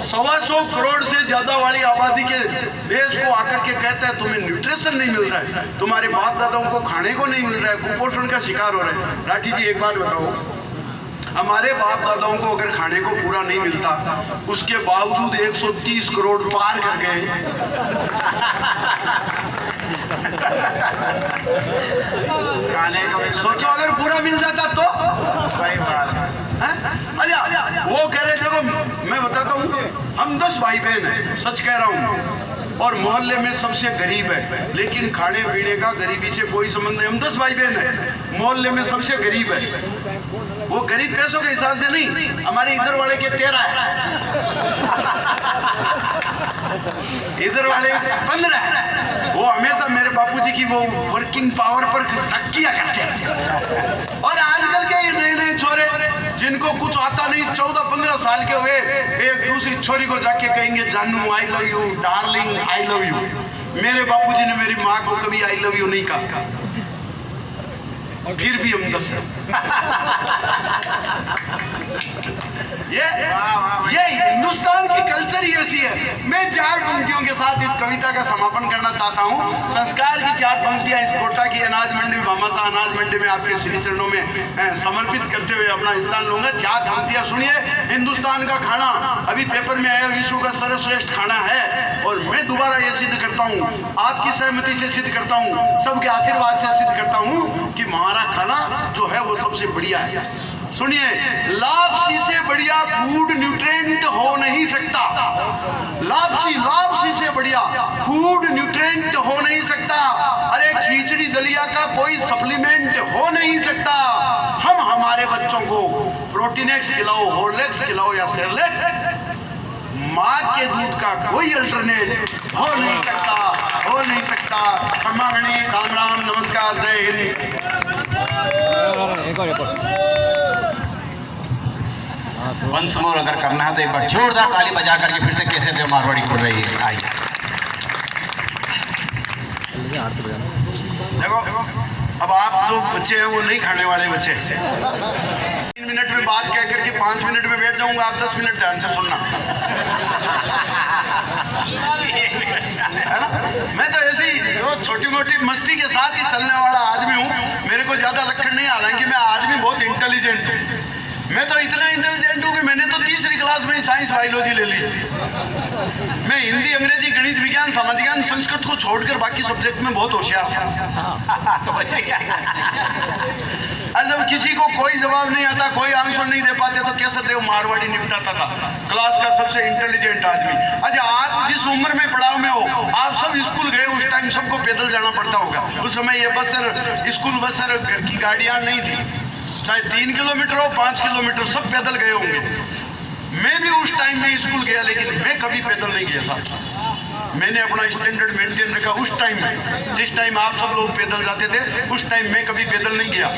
125 करोड़ से ज्यादा वाली आबादी के देश को आकर के कहता है तुम्हें न्यूट्रिशन नहीं मिल रहा है, तुम्हारे बाप दादाओं को खाने को नहीं मिल रहा है, कुपोषण का शिकार हो रहे हैं। राठी जी एक बात बताओ, हमारे बाप दादाओं को अगर खाने को पूरा नहीं मिलता, उसके बावजूद 130 करोड़ पार कर गए। खाने का सोचो अगर पूरा मिल जाता तो। सही बात है। अच्छा, वो कह रहे देखो मैं बताता हूँ, हम 10 भाई बहन हैं, सच कह रहा हूँ, और मोहल्ले में सबसे गरीब है, लेकिन खाने पीने का गरीबी से कोई संबंध नहीं। हम 10 भाई बहन हैं, मोहल्ले में सबसे गरीब है। वो गरीब पैसों के हिसाब से नहीं, हमारे इधर वाले के 13 है, इधर वाले 15 है। वो हमेशा मेरे बापूजी की वो वर्किंग पावर पर शक किया करते हैं। और आजकल के ये नए नए छोरे जिनको कुछ आता नहीं, 14-15 साल के हुए, एक दूसरी छोरी को जाके कहेंगे जानू I love you, darling I love you. मेरे बापूजी ने मेरी माँ को कभी आई लव यू नहीं कहा, फिर भी हम 10 ये हिंदुस्तान की कल्चर ही ऐसी है। मैं 4 पंक्तियों के साथ इस कविता का समापन करना चाहता हूँ। संस्कार की 4 पंक्तियां इस कोटा की अनाज मंडी में, भामाशाह अनाज मंडी में आपके श्री चरणों में समर्पित करते हुए अपना स्थान लूंगा। 4 पंक्तियां सुनिए। हिंदुस्तान का खाना अभी पेपर में आया, विश्व का सर्वश्रेष्ठ खाना है। और मैं दोबारा ये सिद्ध करता हूँ, आपकी सहमति से सिद्ध करता हूँ, सबके आशीर्वाद से सिद्ध करता हूँ कि हमारा खाना जो है वो सबसे बढ़िया है। सुनिए, लापसी से बढ़िया फूड न्यूट्रिएंट हो नहीं सकता। लापसी से बढ़िया फूड न्यूट्रिएंट हो नहीं सकता। अरे खिचड़ी दलिया का कोई सप्लीमेंट हो नहीं सकता। हम हमारे बच्चों को प्रोटीनेक्स खिलाओ, हॉर्लिक्स खिलाओ या सेरेलैक, माँ के दूध का कोई अल्टरनेट हो नहीं सकता। राम राम, नमस्कार, जय हिंद। एक और वंस मोर अगर करना है तो एक बार जोरदार ताली बजा करके फिर से कैसे देव मारवाड़ी बोल रही है। आइए देखो, अब आप जो बच्चे हैं वो नहीं खाने वाले बच्चे। 3 मिनट में बात कह करके 5 मिनट में बैठ जाऊंगा, आप 10 मिनट ध्यान से सुनना, है ना। मैं तो ऐसे ही छोटी मोटी मस्ती के साथ ही चलने वाला आदमी हूँ, मेरे को ज्यादा लक्षण नहीं, हालांकि मैं आदमी बहुत इंटेलिजेंट हूँ। मैं तो इतना इंटेलिजेंट हूँ कि मैंने तो तीसरी क्लास में ही साइंस बायोलॉजी ले ली। मैं हिंदी, अंग्रेजी, गणित, विज्ञान, समाज विज्ञान, संस्कृत को छोड़कर बाकी सब्जेक्ट में बहुत होशियार था। तो बच्चे क्या, और जब किसी को कोई जवाब नहीं आता, कोई आंसर नहीं दे पाते, तो कैसे देव मारवाड़ी निपटाता था, क्लास का सबसे इंटेलिजेंट आदमी। अच्छा, आप जिस उम्र में पड़ाव में हो, आप सब स्कूल गए, उस टाइम सबको पैदल जाना पड़ता होगा। उस समय ये बस स्कूल बस घर की गाड़ियां नहीं थी, चाहे 3 किलोमीटर हो 5 किलोमीटर, सब पैदल गए होंगे। मैं भी उस टाइम में स्कूल गया, लेकिन मैं कभी पैदल नहीं गया साहब। मैंने अपना स्टैंडर्ड मेंटेन रखा उस टाइम में। जिस टाइम आप सब लोग पैदल जाते थे, उस टाइम मैं कभी पैदल नहीं गया।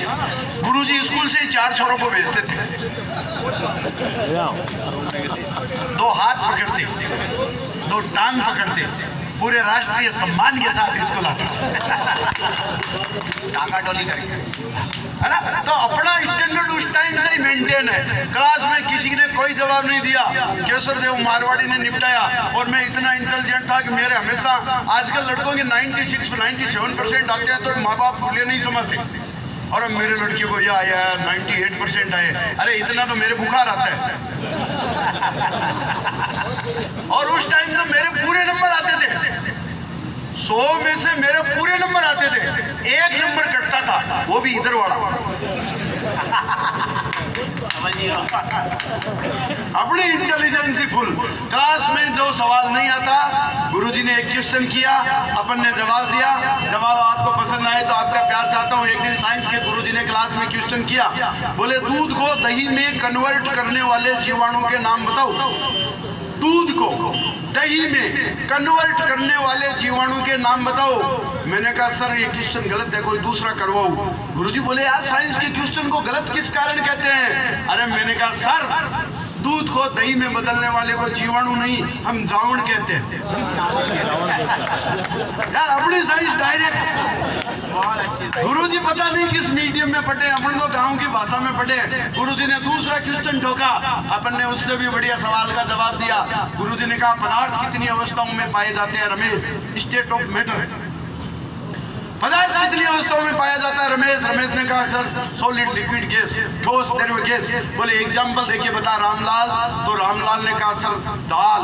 गुरुजी स्कूल से 4 छोरों को भेजते थे, 2 हाथ पकड़ते, 2 टांग पकड़ते, पूरे राष्ट्रीय सम्मान के साथ स्कूल आते, टांगा टोली करके, है ना। तो अपना स्टैंडर्ड उस टाइम से ही मेंटेन है। क्लास में किसी ने कोई जवाब नहीं दिया, केसर देव मारवाड़ी ने निपटाया। और मैं इतना इंटेलिजेंट था कि मेरे हमेशा, आजकल लड़कों के 96-97% आते हैं तो माँ बाप भूले नहीं समझते, और अब मेरे लड़के को यह आया 98% आए, अरे इतना तो मेरे बुखार आता है। और उस टाइम तो मेरे पूरे नंबर आते थे, 100 में से मेरे पूरे नंबर आते थे, 1 नंबर कटता था, वो भी इधर वाला। अपनी इंटेलिजेंस फुल। क्लास में जो सवाल नहीं आता, गुरुजी ने एक क्वेश्चन किया, अपन ने जवाब दिया, जवाब आपको पसंद आए तो आपका प्यार चाहता हूँ। एक दिन साइंस के गुरुजी ने क्लास में क्वेश्चन किया, बोले दूध को दही में कन्वर्ट करने वाले जीवाणु के नाम बताओ। दूध को दही में कन्वर्ट करने वाले जीवाणु के नाम बताओ। मैंने कहा सर ये क्वेश्चन गलत है, कोई दूसरा करवाओ। गुरुजी बोले यार साइंस के क्वेश्चन को गलत किस कारण कहते हैं? अरे मैंने कहा सर दूध को दही में बदलने वाले को जीवाणु नहीं, हम जावण कहते हैं। यार अपनी साइंस डायरेक्ट। गुरुजी पता नहीं किस मीडियम में पढ़े, अपन तो गांव की भाषा में पढ़े। गुरुजी ने दूसरा क्वेश्चन ठोका, अपन ने उससे भी बढ़िया सवाल का जवाब दिया। गुरुजी ने कहा पदार्थ कितनी अवस्थाओं में पाए जाते हैं रमेश? State of matter. पदार्थ कितनी अवस्थाओं में पाया जाता है रमेश? रमेश ने कहा सर सॉलिड, लिक्विड, गैस, ठोस, द्रव्य, गैस। बोले एग्जाम्पल देखिए बता रामलाल। तो रामलाल ने कहा सर दाल,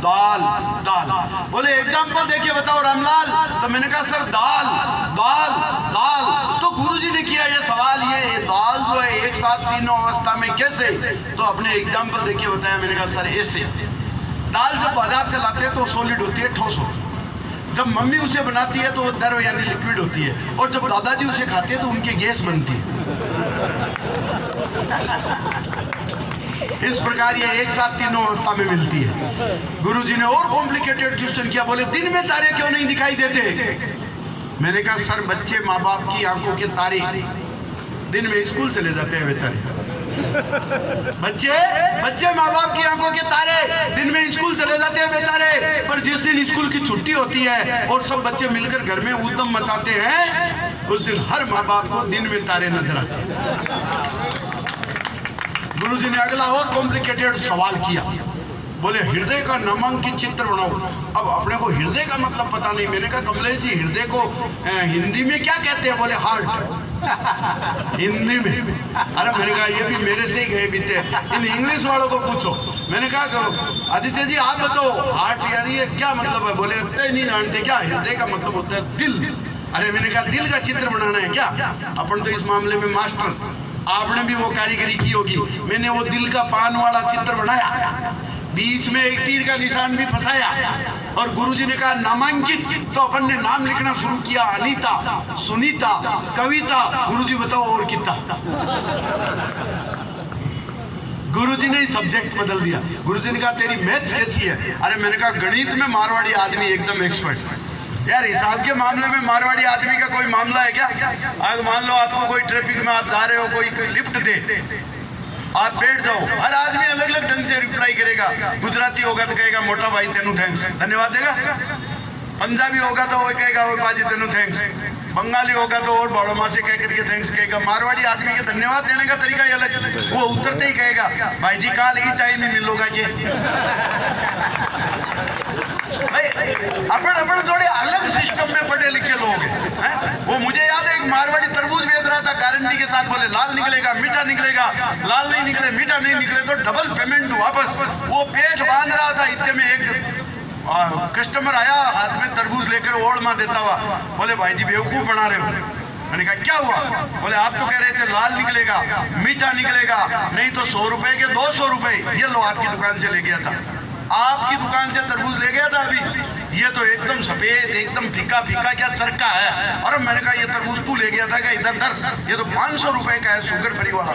दाल, दाल। बोले एग्जाम्पल देखिए बताओ रामलाल। तो मैंने कहा सर दाल, दाल, दाल। तो गुरुजी ने किया ये सवाल, ये दाल जो है एक साथ तीनों अवस्था में कैसे? तो अपने एग्जाम्पल देखिए बताया। मैंने कहा सर ऐसे। दाल जब बाजार से लाते हैं तो सॉलिड होती है, ठोस होती है। जब मम्मी उसे बनाती है तो वो द्रव यानी लिक्विड होती है, और जब दादाजी उसे खाते हैं तो उनकी गैस बनती है। इस प्रकार ये एक साथ तीनों अवस्था में मिलती है। गुरुजी ने और कॉम्प्लिकेटेड क्वेश्चन किया, बोले दिन में तारे क्यों नहीं दिखाई देते? मैंने कहा सर बच्चे माँ बाप की आंखों के तारे, दिन में स्कूल चले जाते हैं बेचारे। बच्चे माँ बाप की आंखों के तारे, दिन में स्कूल चले जाते हैं बेचारे। पर जिस दिन स्कूल की छुट्टी होती है और सब बच्चे मिलकर घर में उद्यम मचाते हैं, उस दिन हर माँ बाप को दिन में तारे नजर आते हैं। गुरुजी ने अगला और कॉम्प्लिकेटेड सवाल किया, बोले हृदय का नामांकित चित्र बनाओ। अब अपने को हृदय का मतलब पता नहीं। मैंने कहा कमलेश जी हृदय को हिंदी में क्या कहते हैं? बोले हार्ट। हिंदी में? अरे मैंने कहा ये भी मेरे से ही गए बीते, इन इंग्लिश वालों को पूछो। मैंने कहा आदित्य जी आप बताओ हार्ट यानी ये क्या मतलब है? बोले इतना ही नहीं जानते क्या? हृदय का मतलब होता है दिल। अरे मैंने कहा दिल का चित्र बनाना है क्या? अपन तो इस मामले में मास्टर, आपने भी वो कारीगरी की होगी। मैंने वो दिल का पान वाला चित्र बनाया, बीच में एक तीर का निशान भी फंसाया, और गुरुजी ने कहा नामांकित। तो अपन ने नाम लिखना शुरू किया, अनीता, सुनीता, कविता। गुरुजी बताओ और कितना? गुरुजी ने सब्जेक्ट बदल दिया। गुरुजी ने कहा तेरी मैथ्स कैसी है? अरे मैंने कहा गणित में मारवाड़ी आदमी एकदम एक्सपर्ट। यार हिसाब के मामले में मारवाड़ी आदमी का कोई मामला है क्या? अगर मान लो आपको कोई ट्रैफिक में आप जा रहे हो, कोई लिफ्ट दे, आप बैठ जाओ। हर आदमी अलग अलग ढंग से रिप्लाई करेगा। गुजराती होगा तो कहेगा मोटा भाई तेनू थैंक्स, धन्यवाद देगा। पंजाबी होगा तो वो कहेगा वो बाजी तेनू थैंक्स। बंगाली होगा तो और बड़ो माँ से कह करके थैंक्स कहेगा। मारवाड़ी आदमी के धन्यवाद देने का तरीका ही अलग, वो उतरते ही कहेगा भाई जी काल ही टाइम ही मिलोगा के भाई अपन अपन थोड़े अलग सिस्टम में पढ़े लिखे लोग हैं। वो मुझे याद है एक मारवाड़ी तरबूज बेच रहा था गारंटी के साथ, बोले लाल निकलेगा मीठा निकलेगा, लाल नहीं निकले मीठा नहीं निकले तो डबल पेमेंट वापस। वो पेट बांध रहा था, इतने में एक कस्टमर आया हाथ में तरबूज लेकर ओढ़ माँ देता हुआ, बोले भाई जी बेवकूफ बना रहे हो। मैंने कहा क्या हुआ? बोले आप तो कह रहे थे लाल निकलेगा मीठा निकलेगा, नहीं तो 100 रुपए के 200 रुपए ये लो आपकी दुकान से ले गया था, आपकी दुकान से तरबूज ले गया था अभी, ये तो एकदम सफेद एकदम फीका फीका क्या चरका है। और मैंने कहा ये तरबूज तू ले गया था क्या? इधर धर, ये तो 500 रुपए का है, शुगर फ्री वाला।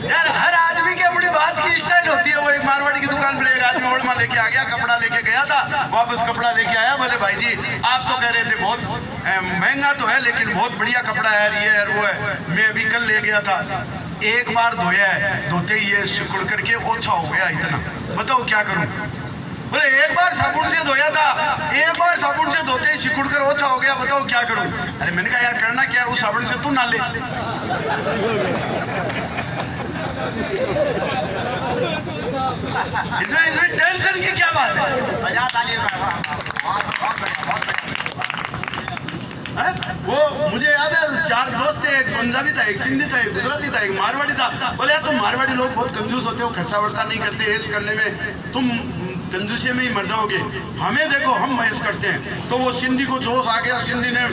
यार हर आदमी की अपनी बात की स्टाइल होती है। वो एक मारवाड़ी की दुकान पर एक आदमी ओढ़मा लेके आ गया, कपड़ा लेके गया था, वापस कपड़ा लेके आया, बोले भाई जी आप तो कह रहे थे बहुत महंगा तो है लेकिन बहुत बढ़िया कपड़ा है, ये है वो है, मैं अभी कल ले गया था, एक बार धोया है, धोते ही ये सिकुड़ करके ओछा हो गया इतना, बताओ क्या करूं? बोले एक बार साबुन से धोया था, एक बार साबुन से धोते ही सिकुड़ कर ओछा हो गया, बताओ क्या करूं? अरे मैंने कहा यार करना क्या है, उस साबुन से तू ना ले। इसमें टेंशन की क्या बात है? वो मुझे याद है 4 दोस्त थे, एक पंजाबी था, एक सिंधी था, एक गुजराती था, एक मारवाड़ी था। बोले यार तुम मारवाड़ी लोग बहुत कंजूस होते हो, खर्चा वर्चा नहीं करते, ऐश करने में तुम कंजूसी में ही मर जाओगे, हमें देखो हम ऐश करते हैं। तो वो सिंधी को जोश आ गया, सिंधी ने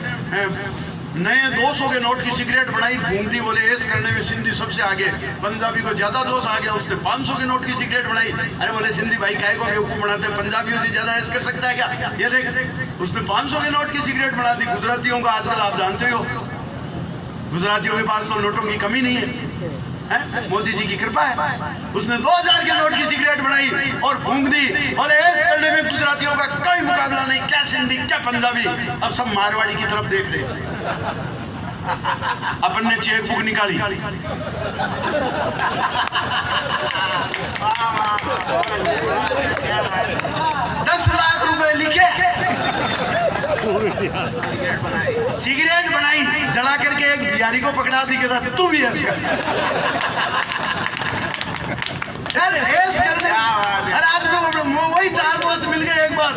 नए 200 के नोट की सिगरेट बनाई, घूम दी, बोले ऐश करने में सिंधी सबसे आगे। पंजाबी को ज्यादा जोश आ गया, उसने 500 के नोट की सिगरेट बनाई। अरे बोले सिंधी भाई काहे को बेवकूफ बनाते, पंजाबियों से ज्यादा ऐश कर सकता है क्या? ये देख उसने 500 के नोट की सिगरेट बना दी। गुजरातियों का आजकल आप जानते हो, गुजरातियों के पास तो नोटों की कमी नहीं है, मोदी जी की कृपा है। उसने 2000 के नोट की सिगरेट बनाई और फूंक दी, और ऐश करने में गुजरातियों का कोई मुकाबला नहीं, क्या सिंधी क्या पंजाबी, अब सब मारवाड़ी की तरफ देख रहे। अपन ने चेक बुक निकाली, ₹10 लाख लिखे, सिगरेट बनाई, जला करके एक बिहारी को पकड़ा दी, कहता तू भी ऐसे कर। यार ऐसे करने हर आदमी को वही 4 दोस्त मिल गए एक बार।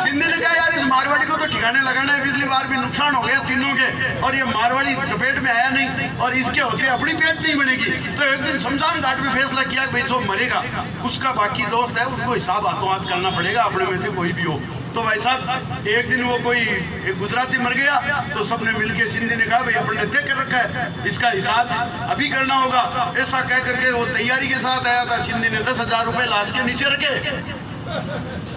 सिंधी ने कहा यार इस मारवाड़ी को तो ठिकाने लगाना है, पिछली बार भी नुकसान हो गया तीनों के, और ये मारवाड़ी चपेट में आया नहीं, और इसके होते अपनी पेट नहीं बनेगी। तो एक दिन शमशान घाट में फैसला किया भाई जो मरेगा उसका बाकी दोस्त है उसको हिसाब हाथों हाथ करना पड़ेगा, अपने में से कोई भी हो। तो भाई साहब एक दिन वो कोई एक गुजराती मर गया, तो सबने मिलके सिंधी ने कहा भाई अपन ने तय कर रखा है, इसका हिसाब अभी करना होगा। ऐसा कह करके वो तैयारी के साथ आया था। सिंधी ने 10,000 रुपए लाश के नीचे रखे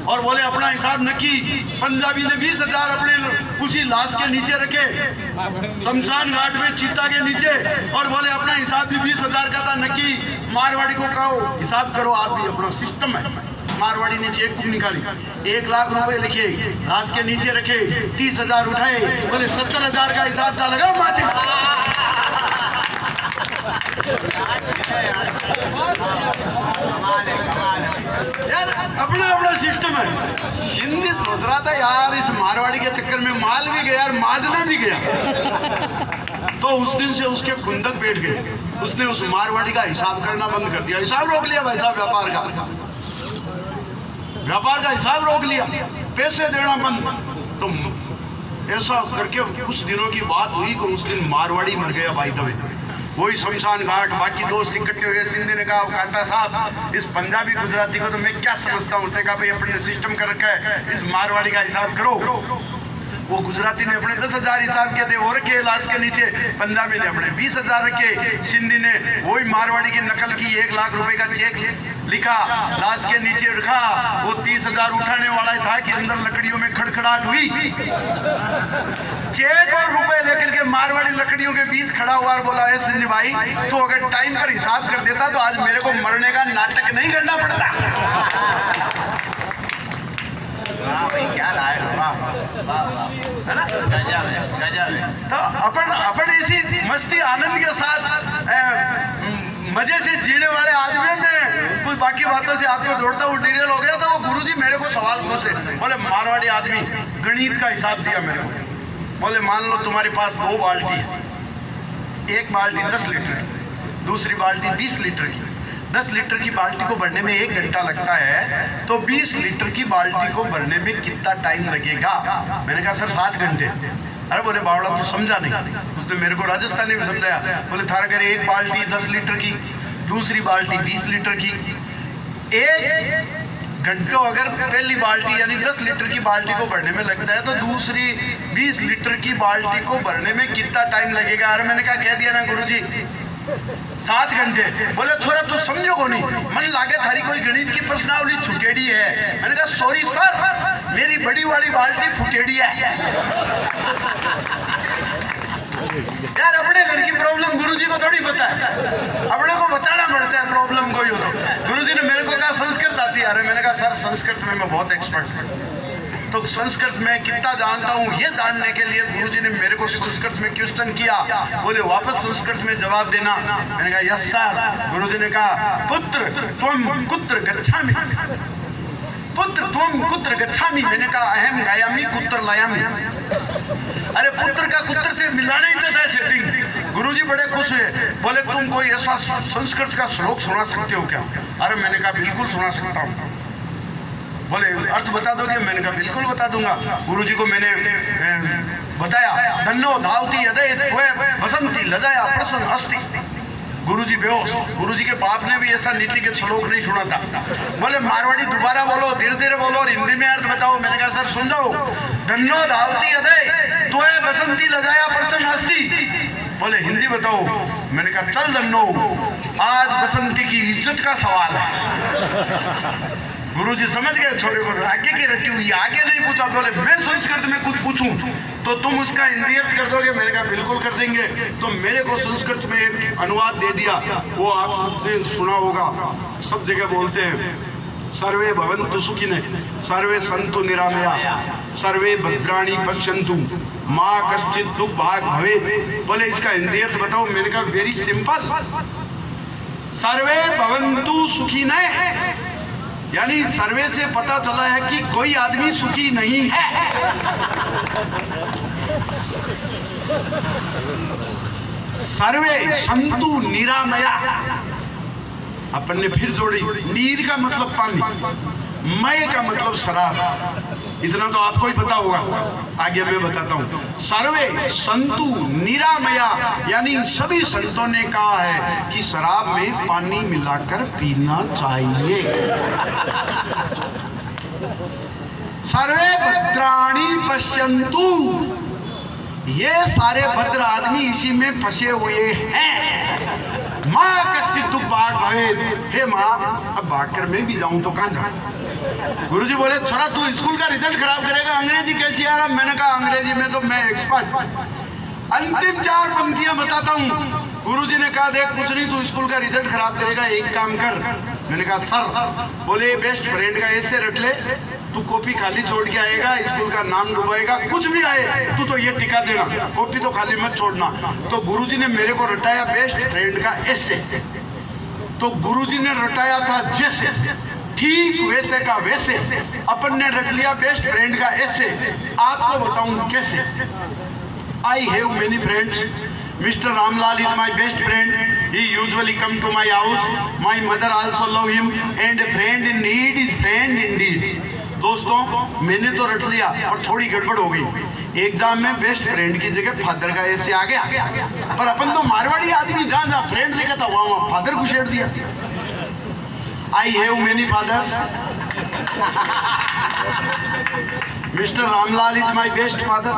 और बोले अपना हिसाब नक्की। पंजाबी ने 20,000 अपने उसी लाश के नीचे रखे शमशान घाट में चीता के नीचे, और बोले अपना हिसाब भी 20,000 का था नक्की। मारवाड़ी को कहो हिसाब करो आप भी, अपना सिस्टम है। मारवाड़ी ने चेक बुक निकाली, 1 लाख रुपए लिखे, लाश के नीचे रखे, 30,000 उठाए, बोले 70,000 का हिसाब था, लगा माचे। यार अपना अपना सिस्टम है। हिंदी सोच रहा था यार इस मारवाड़ी के चक्कर में माल भी गया और माजना भी गया। तो उस दिन से उसके खुंदक बैठ गए, उसने उस मारवाड़ी का हिसाब करना बंद कर दिया, हिसाब रोक लिया भाई साहब, व्यापार का हिसाब रोक लिया, पैसे देना बंद। तो ऐसा करके कुछ दिनों की बात हुई कि उस दिन मारवाड़ी मर गया भाई दबे, वही शमशान घाट। बाकी दोस्त इकट्ठे हुए, सिंधी ने कहा कांटा साहब इस पंजाबी गुजराती को तो मैं क्या समझता हूँ, उसने कहा भाई अपने सिस्टम कर रखा है, इस मारवाड़ी का हिसाब करो। वो गुजराती ने अपने 10,000 हिसाब के थे वो रखे लाश के नीचे, पंजाबी ने अपने 20,000 रखे, सिंधी ने वही मारवाड़ी की नकल की, 1 लाख रुपए का चेक लिखा, लाश के नीचे रखा। वो 30,000 उठाने वाला था कि अंदर लकड़ियों में खड़खड़ाहट हुई, चेक और रुपए लेकर के मारवाड़ी लकड़ियों के बीच खड़ा हुआ और बोला है सिंधी भाई तो अगर टाइम पर हिसाब कर देता तो आज मेरे को मरने का नाटक नहीं करना पड़ता। वाह भाई क्या राय, वाह। है ना? गजब है, गजब है। तो अपन इसी मस्ती आनंद के साथ मजे से जीने वाले आदमी में कुछ बाकी बातों से आपको जोड़ता हूँ, डिटेल हो गया। तो वो गुरुजी मेरे को सवाल पूछे, बोले मारवाड़ी आदमी गणित का हिसाब दिया मेरे को। बोले मान लो तुम्हारे पास 2 बाल्टी है, एक बाल्टी 10 लीटर की, दूसरी बाल्टी 20 लीटर की। 10 लीटर की बाल्टी को भरने में 1 घंटा लगता है, तो 20 लीटर की बाल्टी को भरने में कितना टाइम लगेगा? मैंने कहा सर 7 घंटे। अरे बोले बावड़ा तो समझा नहीं। उसने मेरे को राजस्थानी में समझाया। बोले थारा घर एक बाल्टी 10 लीटर की, दूसरी बाल्टी 20 लीटर की। 1 घंटों अगर पहली बाल्टी यानी 10 लीटर की बाल्टी को भरने में लगता है, तो दूसरी 20 लीटर की बाल्टी को भरने में कितना टाइम लगेगा? अरे मैंने कहा कह दिया ना गुरुजी 7 घंटे। बोले थोड़ा तू समझो को नहीं, मन लागे थारी कोई गणित की प्रश्नावली छुटेड़ी है। मैंने कहा सॉरी सर, मेरी बड़ी वाली बाल्टी फुटेड़ी है। यार अपने घर की प्रॉब्लम गुरुजी को थोड़ी पता है, अपने को बताना पड़ता है प्रॉब्लम कोई हो तो। गुरुजी ने मेरे को कहा संस्कृत आती है। अरे मैंने कहा सर संस्कृत में मैं बहुत एक्सपर्ट हूँ। तो संस्कृत में कितना जानता हूँ ये जानने के लिए गुरुजी ने मेरे को संस्कृत में क्वेश्चन किया। बोले वापस संस्कृत में जवाब देना। मैंने कहा यस सर। गुरुजी ने कहा पुत्र त्वम कुत्र गच्छामि, पुत्र त्वम कुत्र गच्छामि। मैंने कहा अहम गायामि कुत्र लायामि। अरे पुत्र का कुत्र से मिलाना ही तो था सेटिंग। गुरुजी बड़े खुश हुए, बोले तुम कोई ऐसा संस्कृत का श्लोक सुना सकते हो क्या? अरे मैंने कहा बिल्कुल सुना सकता हूँ। बोले अर्थ बता दोगे? मैंने कहा बिल्कुल बता दूंगा। गुरुजी को मैंने बताया धन्नो धावती हृदय त्वे बसंती लजाया प्रसन्न अस्ति। गुरुजी बेहोश। गुरुजी के बाप ने भी ऐसा नीति के श्लोक नहीं सुना था। बोले मारवाड़ी दोबारा बोलो, धीरे धीरे बोलो और हिंदी में अर्थ बताओ। मैंने कहा सर सुन जाओ, धन्नो धावती हृदय त्वे बसंती लजाया प्रसन्न अस्ति। बोले हिंदी बताओ। मैंने कहा चल धन्नो, आज बसंती की इज्जत का सवाल है। गुरुजी समझ गए छोरे को, आगे की रटी हुई, आगे नहीं पूछा। बोले मैं संस्कृत में कुछ पूछूं तो तुम उसका हिंदी अर्थ कर दोगे? मैंने कहा बिल्कुल कर देंगे। तो मेरे को संस्कृत में एक अनुवाद दे दिया, वो आपने सुना होगा, सब जगह बोलते हैं सर्वे भवन्तु सुखिनः, सर्वे सन्तु निरामया, सर्वे भद्राणि पश्यन्तु, माँ कश्चित् दुर्भाग् भवेत्। बोले इसका हिंदी अर्थ बताओ? मैंने कहा वेरी सिंपल, सर्वे भवन्तु सुखिनः यानी सर्वे से पता चला है कि कोई आदमी सुखी नहीं है। सर्वे संतु निरामया, अपन ने फिर जोड़ी। नीर का मतलब पानी, मय का मतलब शराब। इतना तो आपको ही पता होगा, आगे मैं बताता हूँ। सर्वे संतु निरामया यानी सभी संतों ने कहा है कि शराब में पानी मिलाकर पीना चाहिए। सर्वे भद्राणि पश्यन्तु, ये सारे भद्र आदमी इसी में फंसे हुए हैं। माँ कश्चित् दुर्भाग् भवेत्, हे माँ अब भागकर मैं भी जाऊं तो कहाँ जाऊं? गुरुजी बोले छोरा तू स्कूल का रिजल्ट खराब करेगा, अंग्रेजी कैसी आ रहा? मैंने कहा अंग्रेजी में तो मैं एक्सपर्ट। अंतिम 4 पंक्तियां बताता हूँ। गुरुजी ने कहा देख कुछ नहीं, तू स्कूल का रिजल्ट खराब करेगा, एक काम कर। मैंने कहा सर। बोले बेस्ट फ्रेंड का ऐसे रट ले, तू कॉपी खाली छोड़ के आएगा, स्कूल का नाम डुबाएगा, कुछ भी आए तू तो ये टिका देना, कॉपी तो खाली मत छोड़ना। तो गुरुजी ने मेरे को रटाया बेस्ट फ्रेंड का ऐसे, तो गुरुजी ने रटाया था जैसे, ठीक वैसे का वैसे अपन ने रख लिया बेस्ट फ्रेंड का ऐसे। आपको बताऊं कैसे। I have many friends, Mr. Ramlal is my best friend. He usually come to my house. My mother also love him and friend in need is friend indeed. दोस्तों मैंने तो रट लिया और थोड़ी गड़बड़ हो गई। एग्जाम में बेस्ट फ्रेंड की जगह फादर का ऐसे आ गया, पर अपन तो मारवाड़ी आदमी जहाँ जहाँ फ्रेंड लिखा था वहाँ फादर को छेड़ दिया। I have many fathers. Mr. Ramlal is my best father.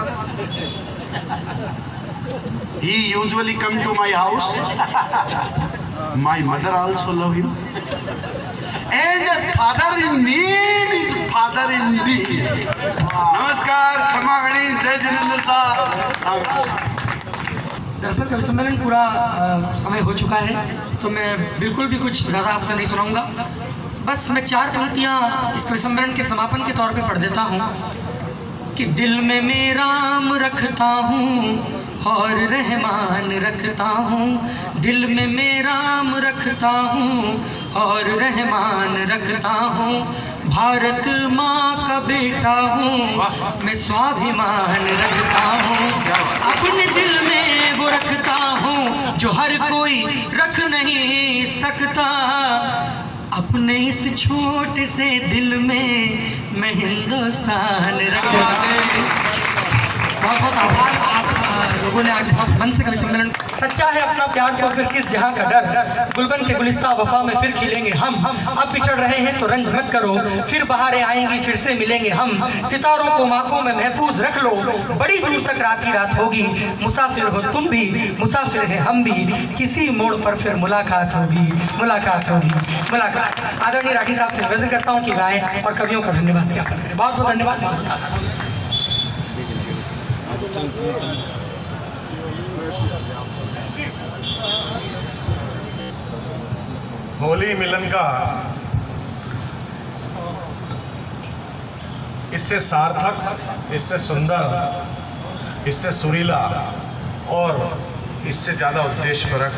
He usually come to my house. My mother also love him. And father in need is father indeed. नमस्कार, क्षमा गणी, जय जिनेंद्र साहब। दरअसल कवि सम्मेलन पूरा समय हो चुका है, तो मैं बिल्कुल भी कुछ ज़्यादा आपसे नहीं सुनाऊंगा। बस मैं 4 पंक्तियाँ इस कवि सम्मेलन के समापन के तौर पे पढ़ देता हूँ। कि दिल में मैं राम रखता हूँ और रहमान रखता हूँ, दिल में मैं राम रखता हूँ और रहमान रखता हूँ, भारत माँ का बेटा हूँ मैं स्वाभिमान रखता हूँ, अपने दिल में वो रखता हूँ जो हर कोई रख नहीं सकता, अपने इस छोटे से दिल में मैं हिंदुस्तान रखता हूँ। बहुत बहुत आभार, आप लोगों ने आज बहुत मन से कवि सम्मेलन। सच्चा है अपना प्यार तो फिर किस जहां का डर, गुलबन के गुलिस्ता वफा में फिर खिलेंगे हम, अब बिछड़ रहे हैं तो रंज मत करो, फिर बहारें आएंगी फिर से मिलेंगे हम, सितारों को आंखों में महफूज रख लो, बड़ी दूर तक रात ही रात होगी, मुसाफिर हो तुम भी मुसाफिर हैं हम भी, किसी मोड़ पर फिर मुलाकात होगी, मुलाकात होगी, मुलाकात। आदरणीय राठी साहब से निवेदन करता हूँ कि गाएं और कवियों का धन्यवाद ज्ञापन करें। बहुत बहुत धन्यवाद। होली मिलन का इससे सार्थक, इससे सुंदर, इससे सुरीला और इससे ज़्यादा उद्देश्यपरक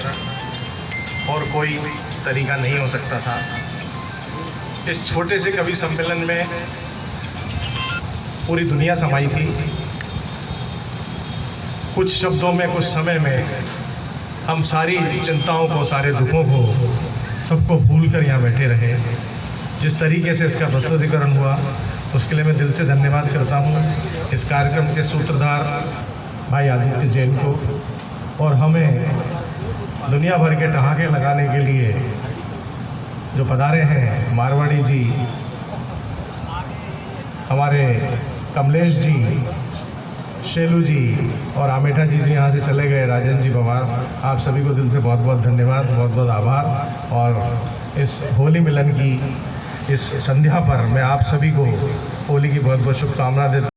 और कोई तरीका नहीं हो सकता था। इस छोटे से कवि सम्मेलन में पूरी दुनिया समाई थी। कुछ शब्दों में, कुछ समय में हम सारी चिंताओं को, सारे दुखों को, सबको भूल कर यहाँ बैठे रहे। जिस तरीके से इसका प्रस्तुतिकरण हुआ उसके लिए मैं दिल से धन्यवाद करता हूँ इस कार्यक्रम के सूत्रधार भाई आदित्य जैन को, और हमें दुनिया भर के ठहाके लगाने के लिए जो पधारे हैं मारवाड़ी जी, हमारे कमलेश जी, शेलू जी और आमेठा जी जो यहाँ से चले गए, राजन जी पवार, आप सभी को दिल से बहुत बहुत धन्यवाद, बहुत बहुत आभार। और इस होली मिलन की इस संध्या पर मैं आप सभी को होली की बहुत बहुत शुभकामना देता हूँ।